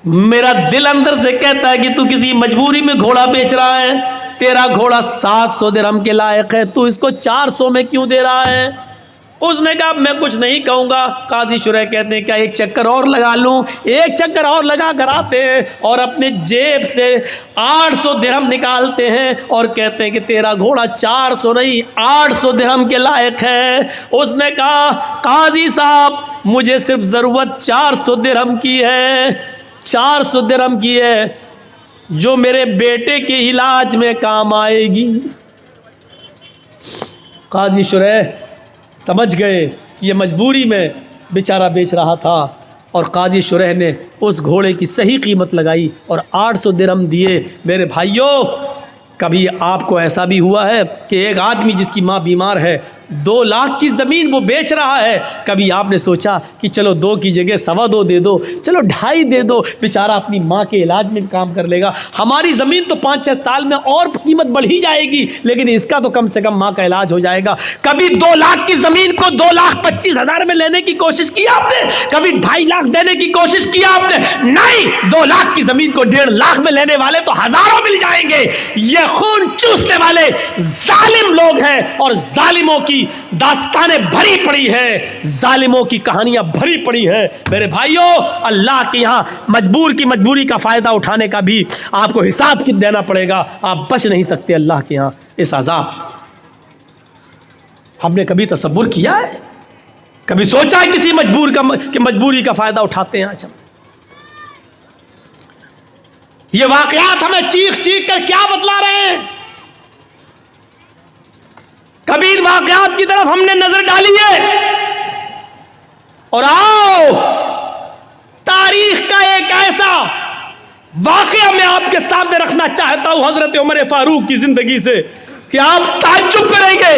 मेरा दिल अंदर से कहता है कि तू किसी मजबूरी में घोड़ा बेच रहा है, तेरा घोड़ा 700 दिरहम के लायक है, तू इसको 400 में क्यों दे रहा है? उसने कहा मैं कुछ नहीं कहूँगा। काजी शुरैह कहते हैं क्या एक चक्कर और लगा लूँ? एक चक्कर और लगा कर आते हैं और अपने जेब से 800 दिरहम निकालते हैं और कहते हैं कि तेरा घोड़ा 400 नहीं 800 दिरहम के लायक है। उसने कहा काजी साहब मुझे सिर्फ ज़रूरत 400 दिरहम की है, 400 दिरहम की है जो मेरे बेटे के इलाज में काम आएगी। काजी शुरैह समझ गए कि ये मजबूरी में बेचारा बेच रहा था और काजी शुरैह ने उस घोड़े की सही कीमत लगाई और 800 दिरहम दिए। मेरे भाइयों कभी आपको ऐसा भी हुआ है कि एक आदमी जिसकी माँ बीमार है 2 लाख की ज़मीन वो बेच रहा है, कभी आपने सोचा कि चलो 2 की जगह 2.25 दे दो, चलो 2.5 दे दो, बेचारा अपनी माँ के इलाज में काम कर लेगा, हमारी ज़मीन तो 5-6 साल में और कीमत बढ़ ही जाएगी लेकिन इसका तो कम से कम माँ का इलाज हो जाएगा। कभी 2 लाख की ज़मीन को 2,25,000 में लेने की कोशिश की आपने? कभी 2.5 लाख देने की कोशिश की आपने? नहीं, 2 लाख की ज़मीन को 1.5 लाख में लेने वाले तो हज़ारों मिल जाएंगे। ये खून चूसने वाले जालिम लोग हैं और जालिमों की दास्तानें भरी पड़ी है, जालिमों की कहानियां भरी पड़ी है। मेरे भाइयों अल्लाह के यहाँ मजबूर की मजबूरी का फ़ायदा उठाने का भी आपको हिसाब देना पड़ेगा, आप बच नहीं सकते अल्लाह के यहाँ इस अजाब से। हमने कभी तसव्वुर किया है, कभी सोचा है किसी मजबूरी का फ़ायदा उठाते हैं? आज हम ये वाकयात हमें चीख चीख कर क्या बतला रहे हैं? कभी इन वाकयात की तरफ हमने नजर डाली है? और आओ तारीख का एक ऐसा वाकया मैं आपके सामने रखना चाहता हूं हजरत उमर फारूक की जिंदगी से कि आप ताज्जुब करेंगे।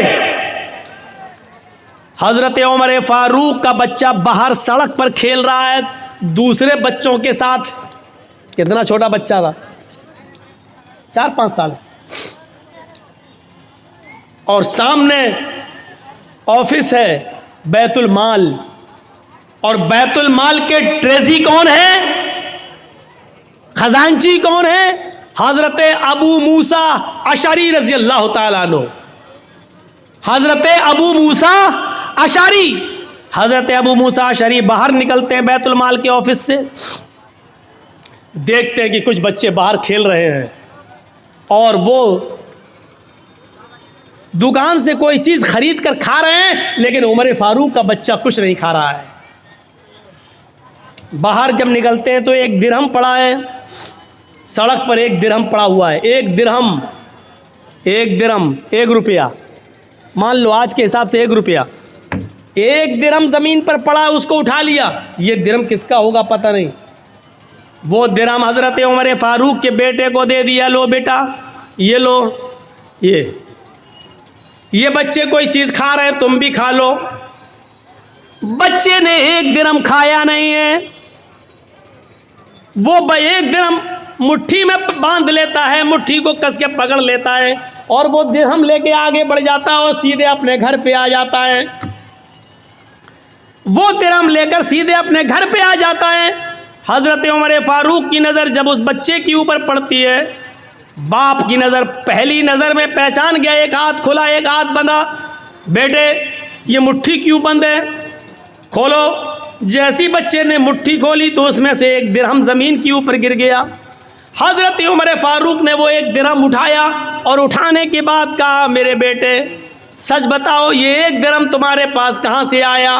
हजरत उमर फारूक का बच्चा बाहर सड़क पर खेल रहा है दूसरे बच्चों के साथ। कितना छोटा बच्चा था, 4-5 साल, और सामने ऑफिस है बैतुल माल, और बैतुल माल के ट्रेजी कौन है, खजांची कौन है? हजरत अबू मूसा अशरी रजी अल्लाह ताला अन्हु। हजरत अबू मूसा अशरी, हजरत अबू मूसा अशरी बाहर निकलते हैं बैतुल माल के ऑफिस से, देखते हैं कि कुछ बच्चे बाहर खेल रहे हैं और वो दुकान से कोई चीज़ खरीद कर खा रहे हैं, लेकिन उमर फारूक का बच्चा कुछ नहीं खा रहा है। बाहर जब निकलते हैं तो 1 दिरहम पड़ा है सड़क पर, 1 दिरहम पड़ा हुआ है। 1 दिरहम 1 रुपया, मान लो आज के हिसाब से 1 रुपया। 1 दिरहम ज़मीन पर पड़ा, उसको उठा लिया। ये दिरहम किसका होगा पता नहीं, वो दिरहम हज़रत उमर फारूक के बेटे को दे दिया, लो बेटा ये लो, ये बच्चे कोई चीज़ खा रहे हैं, तुम भी खा लो। बच्चे ने 1 दिरहम खाया नहीं है, वो 1 दिरहम मुट्ठी में बांध लेता है, मुट्ठी को कस के पकड़ लेता है और वो दिरहम लेके आगे बढ़ जाता है और सीधे अपने घर पे आ जाता है। वो दिरहम लेकर सीधे अपने घर पे आ जाता है। हजरत उमर फारूक की नज़र जब उस बच्चे के ऊपर पड़ती है, बाप की नज़र पहली नज़र में पहचान गया, एक हाथ खुला एक हाथ बंधा। बेटे ये मुट्ठी क्यों बंद है, खोलो। जैसी बच्चे ने मुट्ठी खोली तो उसमें से 1 दिरहम ज़मीन के ऊपर गिर गया। हज़रत उमर फारूक ने वो 1 दिरहम उठाया और उठाने के बाद कहा, मेरे बेटे सच बताओ ये 1 दिरहम तुम्हारे पास कहाँ से आया।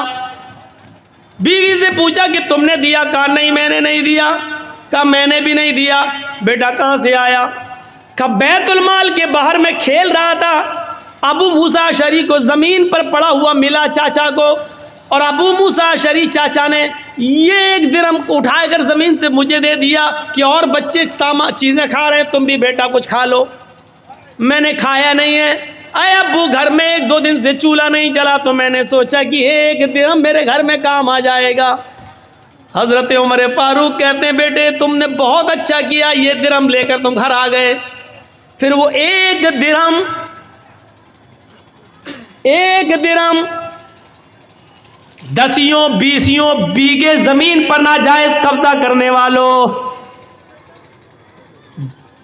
बीवी से पूछा कि तुमने दिया, कहा नहीं मैंने नहीं दिया। कहा मैंने भी नहीं दिया। बेटा कहाँ से आया। कहा बैतुल माल के बाहर में खेल रहा था, अबू मूसा अशरी को ज़मीन पर पड़ा हुआ मिला चाचा को, और अबू मूसा अशरी चाचा ने ये 1 दिरहम उठाकर ज़मीन से मुझे दे दिया कि और बच्चे चीज़ें खा रहे हैं, तुम भी बेटा कुछ खा लो। मैंने खाया नहीं है। अरे अब्बू घर में 1-2 दिन से चूल्हा नहीं चला तो मैंने सोचा कि 1 दिरहम मेरे घर में काम आ जाएगा। हज़रत उमर फारूक कहते हैं, बेटे तुमने बहुत अच्छा किया, ये दिरहम लेकर तुम घर आ गए। फिर वो 1 दिरहम 10-20 बीघे जमीन पर नाजायज कब्जा करने वालों,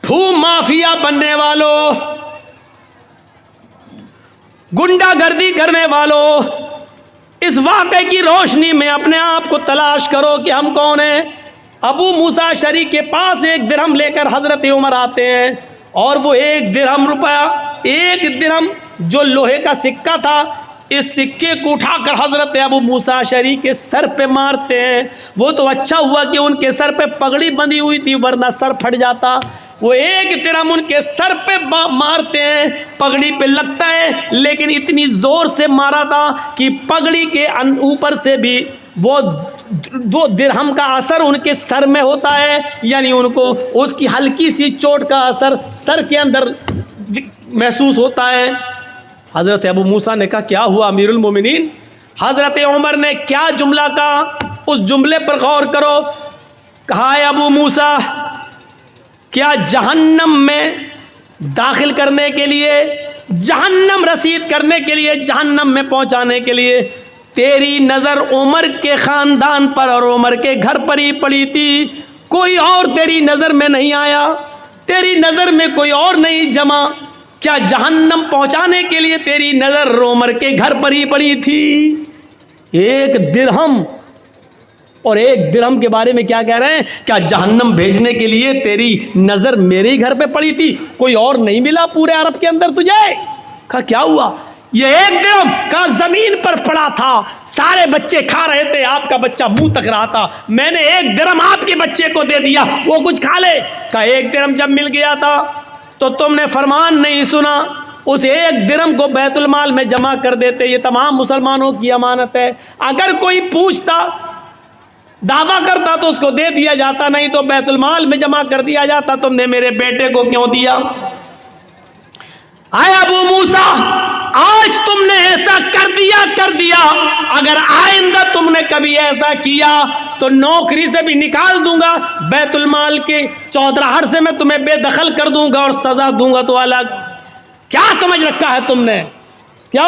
भू माफिया बनने वालों, गुंडागर्दी करने वालों, इस वाक़े की रोशनी में अपने आप को तलाश करो कि हम कौन हैं। अबू मूसा अशरी के पास 1 दिरहम लेकर हज़रत उमर आते हैं और वो 1 दिरहम रुपया, 1 दिरहम जो लोहे का सिक्का था, इस सिक्के को उठाकर हज़रत अबू मूसा अशरी के सर पे मारते हैं। वो तो अच्छा हुआ कि उनके सर पे पगड़ी बंधी हुई थी, वरना सर फट जाता। वो 1 दिरहम उनके सर पे मारते हैं, पगड़ी पे लगता है, लेकिन इतनी ज़ोर से मारा था कि पगड़ी के ऊपर से भी वो 2 दिरहम का असर उनके सर में होता है, यानी उनको उसकी हल्की सी चोट का असर सर के अंदर महसूस होता है। हज़रत अबू मूसा ने कहा क्या हुआ अमीरुल मोमिनीन। हज़रत उमर ने क्या जुमला कहा, उस जुमले पर गौर करो। कहा अबू मूसा, क्या जहन्नम में दाखिल करने के लिए, जहन्नम रसीद करने के लिए, जहन्नम में पहुंचाने के लिए तेरी नज़र उमर के ख़ानदान पर और उमर के घर पर ही पड़ी थी, कोई और तेरी नज़र में नहीं आया, तेरी नज़र में कोई और नहीं जमा। क्या जहन्नम पहुंचाने के लिए तेरी नज़र उमर के घर पर ही पड़ी थी। 1 दिरहम, और 1 दिरहम के बारे में क्या कह रहे हैं, क्या जहन्नम भेजने के लिए तेरी नज़र मेरे ही घर पे पड़ी थी, कोई और नहीं मिला पूरे अरब के अंदर तुझे। कहा क्या हुआ। ये 1 दिरहम का ज़मीन पर पड़ा था, सारे बच्चे खा रहे थे, आपका बच्चा मुंह तक रहा था, मैंने 1 दिरहम आपके बच्चे को दे दिया, वो कुछ खा ले। कहा 1 दिरहम जब मिल गया था तो तुमने फरमान नहीं सुना, उस 1 दिरहम को बैतुल माल में जमा कर देते, ये तमाम मुसलमानों की अमानत है। अगर कोई पूछता, दावा करता तो उसको दे दिया जाता, नहीं तो बैतुल माल में जमा कर दिया जाता। तुमने मेरे बेटे को क्यों दिया। आए अबू मूसा, आज तुमने ऐसा कर दिया, अगर आइंदा तुमने कभी ऐसा किया तो नौकरी से भी निकाल दूंगा, बैतुल माल के चौधराहट से मैं तुम्हें बेदखल कर दूंगा और सजा दूंगा तो अलग। क्या समझ रखा है तुमने। क्या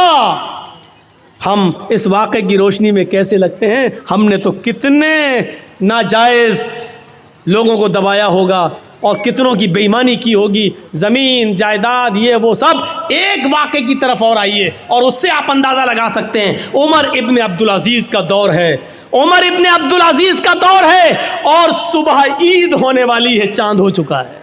हम इस वाक़े की रोशनी में कैसे लगते हैं। हमने तो कितने नाजायज़ लोगों को दबाया होगा और कितनों की बेईमानी की होगी, ज़मीन जायदाद ये वो सब। एक वाक़े की तरफ और आइए और उससे आप अंदाज़ा लगा सकते हैं। उमर इब्न अब्दुल अज़ीज़ का दौर है, उमर इब्न अब्दुल अज़ीज़ का दौर है और सुबह ईद होने वाली है। चांद हो चुका है,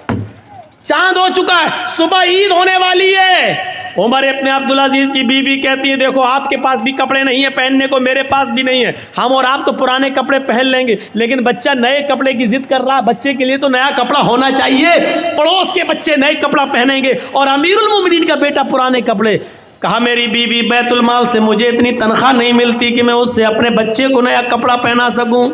चांद हो चुका है, सुबह ईद होने वाली है। उमर इब्न अब्दुल अज़ीज़ की बीवी कहती है देखो आपके पास भी कपड़े नहीं है पहनने को, मेरे पास भी नहीं है, हम और आप तो पुराने कपड़े पहन लेंगे, लेकिन बच्चा नए कपड़े की जिद कर रहा, बच्चे के लिए तो नया कपड़ा होना चाहिए। पड़ोस के बच्चे नए कपड़ा पहनेंगे और अमीरुल मोमिनीन का बेटा पुराने कपड़े। कहा मेरी बीवी बैतुल माल से मुझे इतनी तनख्वाह नहीं मिलती कि मैं उससे अपने बच्चे को नया कपड़ा पहना सकूँ।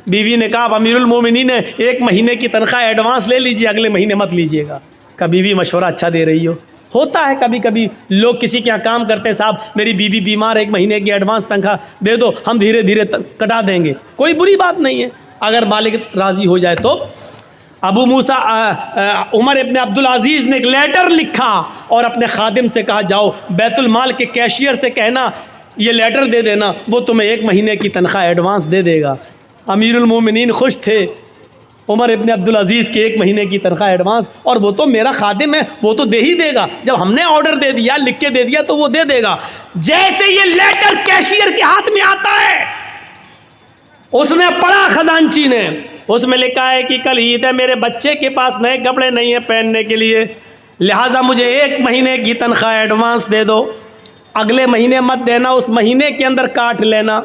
बीवी ने कहा अमीरुल मोमिनीन ने 1 महीने की तनख्वाह एडवांस ले लीजिए, अगले महीने मत लीजिएगा। कहा बीवी मशवरा अच्छा दे रही हो होता है कभी कभी लोग किसी के यहाँ काम करते हैं, साहब मेरी बीवी बीमार है, 1 महीने की एडवांस तनख्वाह दे दो, हम धीरे धीरे कटा देंगे, कोई बुरी बात नहीं है अगर मालिक राज़ी हो जाए तो। अबू मूसा उमर इब्न अब्दुल अजीज़ ने एक लेटर लिखा और अपने खादिम से कहा, जाओ बैतुल माल के कैशियर से कहना ये लेटर दे देना, वो तुम्हें 1 महीने की तनख्वाह एडवांस दे देगा। अमीरुल मोमिनीन खुश थे, उमर इब्न अब्दुल अजीज़ के 1 महीने की तनख्वाह एडवांस, और वो तो मेरा खादिम है, वो तो दे ही देगा, जब हमने ऑर्डर दे दिया, लिख के दे दिया तो वो दे देगा। जैसे ये लेटर कैशियर के हाथ में आता है, उसने पढ़ा खजांची ने, उसमें लिखा है कि कल ईद है, मेरे बच्चे के पास नए कपड़े नहीं है पहनने के लिए, लिहाजा मुझे 1 महीने की तनख्वाह एडवांस दे दो, अगले महीने मत देना, उस महीने के अंदर काट लेना।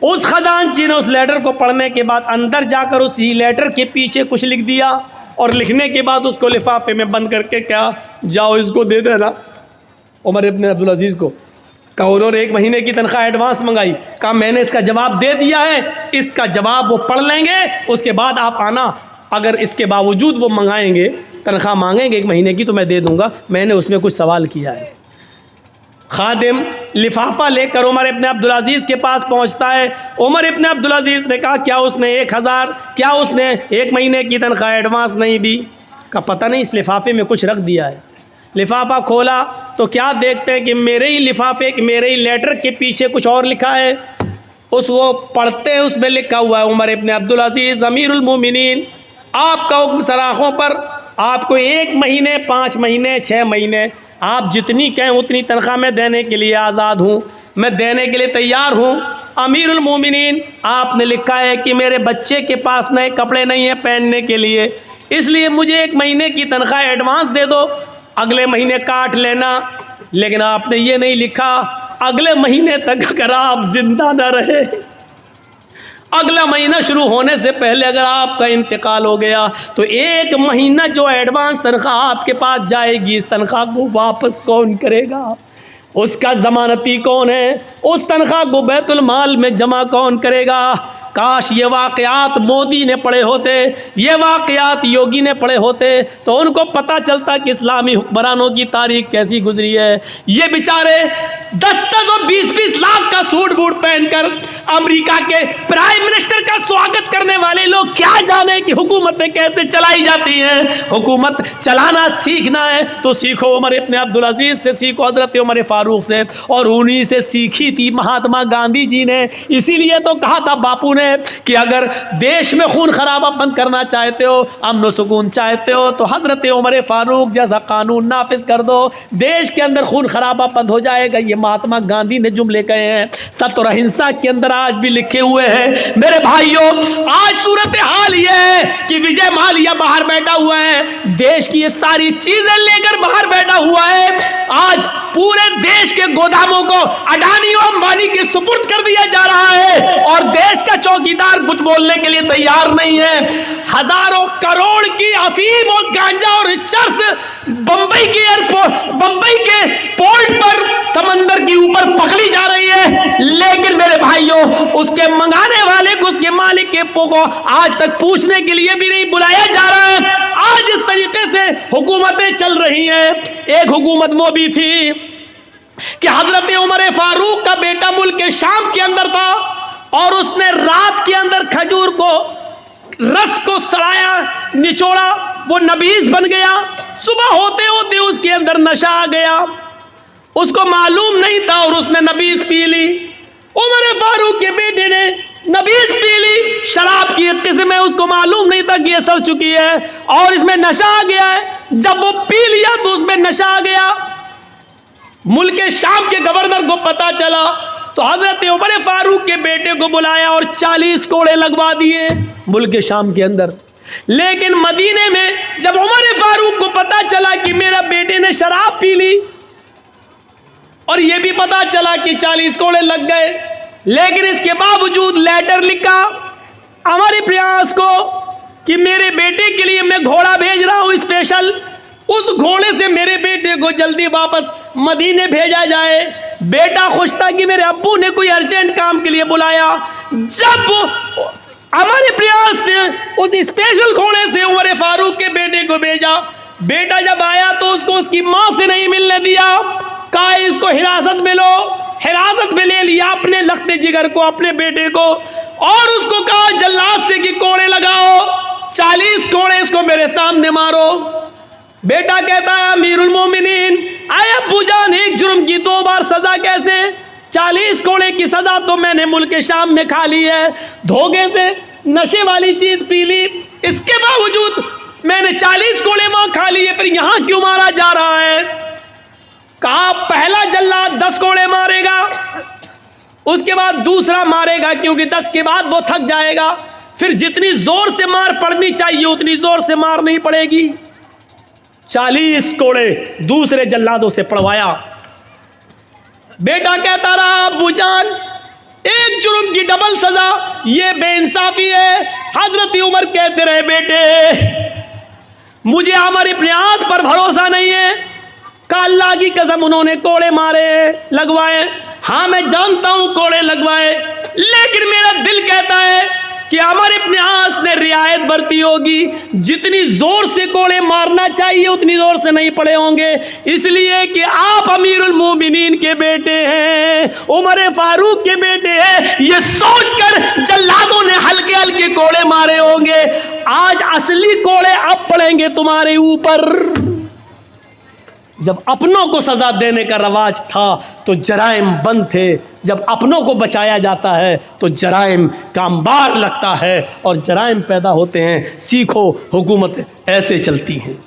उस खजांची ने उस लेटर को पढ़ने के बाद अंदर जाकर उसी लेटर के पीछे कुछ लिख दिया, और लिखने के बाद उसको लिफाफे में बंद करके क्या, जाओ इसको दे देना उमर इब्न अब्दुल अजीज़ को। कहा उन्होंने 1 महीने की तनख्वाह एडवांस मंगाई, कहा मैंने इसका जवाब दे दिया है, इसका जवाब वो पढ़ लेंगे, उसके बाद आप आना, अगर इसके बावजूद वो मंगाएंगे, तनख्वाह मांगेंगे 1 महीने की, तो मैं दे दूंगा, मैंने उसमें कुछ सवाल किया है। खादिम लिफाफा लेकर उमर इब्न अब्दुल अजीज़ के पास पहुंचता है। उमर इब्न अब्दुल अजीज़ ने कहा, क्या उसने 1000, क्या उसने 1 महीने की तनख्वाह एडवांस नहीं दी? का पता नहीं, इस लिफाफे में कुछ रख दिया है। लिफाफा खोला तो क्या देखते हैं कि मेरे ही लिफाफे, मेरे ही लेटर के पीछे कुछ और लिखा है। वो पढ़ते हैं, उसमें लिखा हुआ है, उमर इब्न अब्दुल अजीज़ अमीरुल मोमिनीन, आपका हुक्म सराखों पर, आपको 1 महीने, 5 महीने, 6 महीने, आप जितनी कहें उतनी तनख्वाह मैं देने के लिए आज़ाद हूँ, मैं देने के लिए तैयार हूँ। अमीरुल मोमिनीन, आपने लिखा है कि मेरे बच्चे के पास नए कपड़े नहीं हैं पहनने के लिए, इसलिए मुझे 1 महीने की तनख्वाह एडवांस दे दो, अगले महीने काट लेना। लेकिन आपने ये नहीं लिखा, अगले महीने तक अगर आप जिंदा न रहे, अगला महीना शुरू होने से पहले अगर आपका इंतकाल हो गया, तो 1 महीना जो एडवांस तनख्वाह आपके पास जाएगी, इस तनख्वाह को वापस कौन करेगा? उसका ज़मानती कौन है? उस तनख्वाह को बैतुल माल में जमा कौन करेगा? काश ये वाक़यात मोदी ने पढ़े होते, ये वाक़यात योगी ने पढ़े होते, तो उनको पता चलता कि इस्लामी हुक्मरानों की तारीख कैसी गुजरी है। ये बेचारे 10-10 और 20-20 लाख का सूट बूट पहनकर अमेरिका के प्राइम मिनिस्टर का स्वागत करने वाले लोग क्या जाने कि हुकूमतें कैसे चलाई जाती हैं। हुकूमत चलाना सीखना है तो सीखो, उमर इब्न अब्दुल अजीज़ से सीखो, हज़रत उमर फारूक से, और उन्हीं से सीखी थी महात्मा गांधी जी ने। इसीलिए तो कहा था बापू ने कि अगर देश में खून खराबा बंद करना चाहते हो, अमन सुकून चाहते हो, तो हज़रत उमर फारूक जैसा कानून नाफिज कर दो, देश के अंदर खून खराबा बंद हो जाएगा। ये महात्मा गांधी ने जुमले कहे हैं, सत्य और अहिंसा के अंदर आज भी लिखे हुए हैं। मेरे भाइयों, आज सूरत हाल ये है कि विजय माल्या बाहर बैठा हुआ है, देश की ये सारी चीजें लेकर बाहर बैठा हुआ है। आज पूरे देश के गोदामों को अडानी और अंबानी के सुपुर्द कर दिया जा रहा है, और देश का चौकीदार कुछ बोलने के लिए तैयार नहीं है। हजारों करोड़ की अफीम और गांजा और चरस बंबई के एयरपोर्ट, बंबई के पोर्ट पर समंदर के ऊपर पकड़ी जा रही है, लेकिन मेरे भाइयों उसके मंगाने वाले को, उसके मालिक के को आज तक पूछने के लिए भी नहीं बुलाया जा रहा है। आज इस तरीके से हुकूमतें चल रही हैं। एक हुकूमत वो भी थी कि हजरत उमर फारूक का बेटा मुल्क के शाम के अंदर था, और उसने रात के अंदर खजूर को, रस को सड़ाया, निचोड़ा, वो नबीज बन गया। सुबह होते होते उसके अंदर नशा आ गया, उसको मालूम नहीं था, और उसने नबीज पी ली। उमर फारूक के बेटे ने नबीज पी ली, शराब की एक किस्म है, उसको मालूम नहीं था कि ये सड़ चुकी है और इसमें नशा आ गया है। जब वो पी लिया तो उसमें नशा आ गया। मुल्क शाम के गवर्नर को पता चला तो हजरत उमर फारूक के बेटे को बुलाया और 40 कोड़े लगवा दिए मुल्क शाम के अंदर। लेकिन मदीने में जब उमर फारूक को पता चला कि मेरा बेटे ने शराब पी ली, और यह भी पता चला कि 40 कोड़े लग गए, लेकिन इसके बावजूद लेटर लिखा हमारे प्रयास को कि मेरे बेटे के लिए मैं घोड़ा भेज रहा हूं स्पेशल, उस घोड़े से मेरे बेटे को जल्दी वापस मदीने भेजा जाए। बेटा खुश था कि मेरे अब्बू ने कोई अर्जेंट काम के लिए बुलाया। जब हमारे प्रयास ने उस स्पेशल घोड़े से उमर फारूक के बेटे को भेजा, बेटा जब आया तो उसको उसकी माँ से नहीं मिलने दिया, कहा इसको हिरासत में लो। हिरासत में ले लिया अपने लखते जिगर को, अपने बेटे को, और उसको कहा जल्लाद से कि कोड़े लगाओ, 40 कोड़े इसको मेरे सामने मारो। बेटा कहता है अमीरुल मोमिनीन, आए अब्बू जान, एक जुर्म की 2 बार सजा कैसे? 40 कोड़े की सजा तो मैंने मुल्क शाम में खा ली है, धोखे से नशे वाली चीज पी ली, इसके बावजूद मैंने 40 कोड़े वहां खा लिए, फिर यहां क्यों मारा जा रहा है? कहा पहला जल्लाद 10 कोड़े मारेगा, उसके बाद दूसरा मारेगा, क्योंकि 10 के बाद वो थक जाएगा, फिर जितनी जोर से मार पड़नी चाहिए उतनी जोर से मार नहीं पड़ेगी। 40 कोड़े दूसरे जल्लादों से पड़वाया। बेटा कहता रहा अब्बू जान, एक जुर्म की डबल सजा, ये बेइंसाफी है। हजरत उमर कहते रहे बेटे मुझे अमर इब्न आस पर भरोसा नहीं है, का अल्लाह की कसम उन्होंने कोड़े मारे लगवाए, हाँ मैं जानता हूं कोड़े लगवाए, लेकिन मेरा दिल कहता है कि अमर इब्न आस ने रियायत बरती होगी, जितनी जोर से कोड़े मारना चाहिए उतनी जोर से नहीं पड़े होंगे, इसलिए कि आप अमीरुल मोमिनीन के बेटे हैं, उमर फारूक के बेटे हैं, ये सोचकर जल्लादों ने हल्के हल्के कोड़े मारे होंगे। आज असली कोड़े अब पड़ेंगे तुम्हारे ऊपर। जब अपनों को सजा देने का रवाज था तो जराइम बंद थे, जब अपनों को बचाया जाता है तो जराइम का अंबार लगता है और जराइम पैदा होते हैं। सीखो, हुकूमत ऐसे चलती हैं।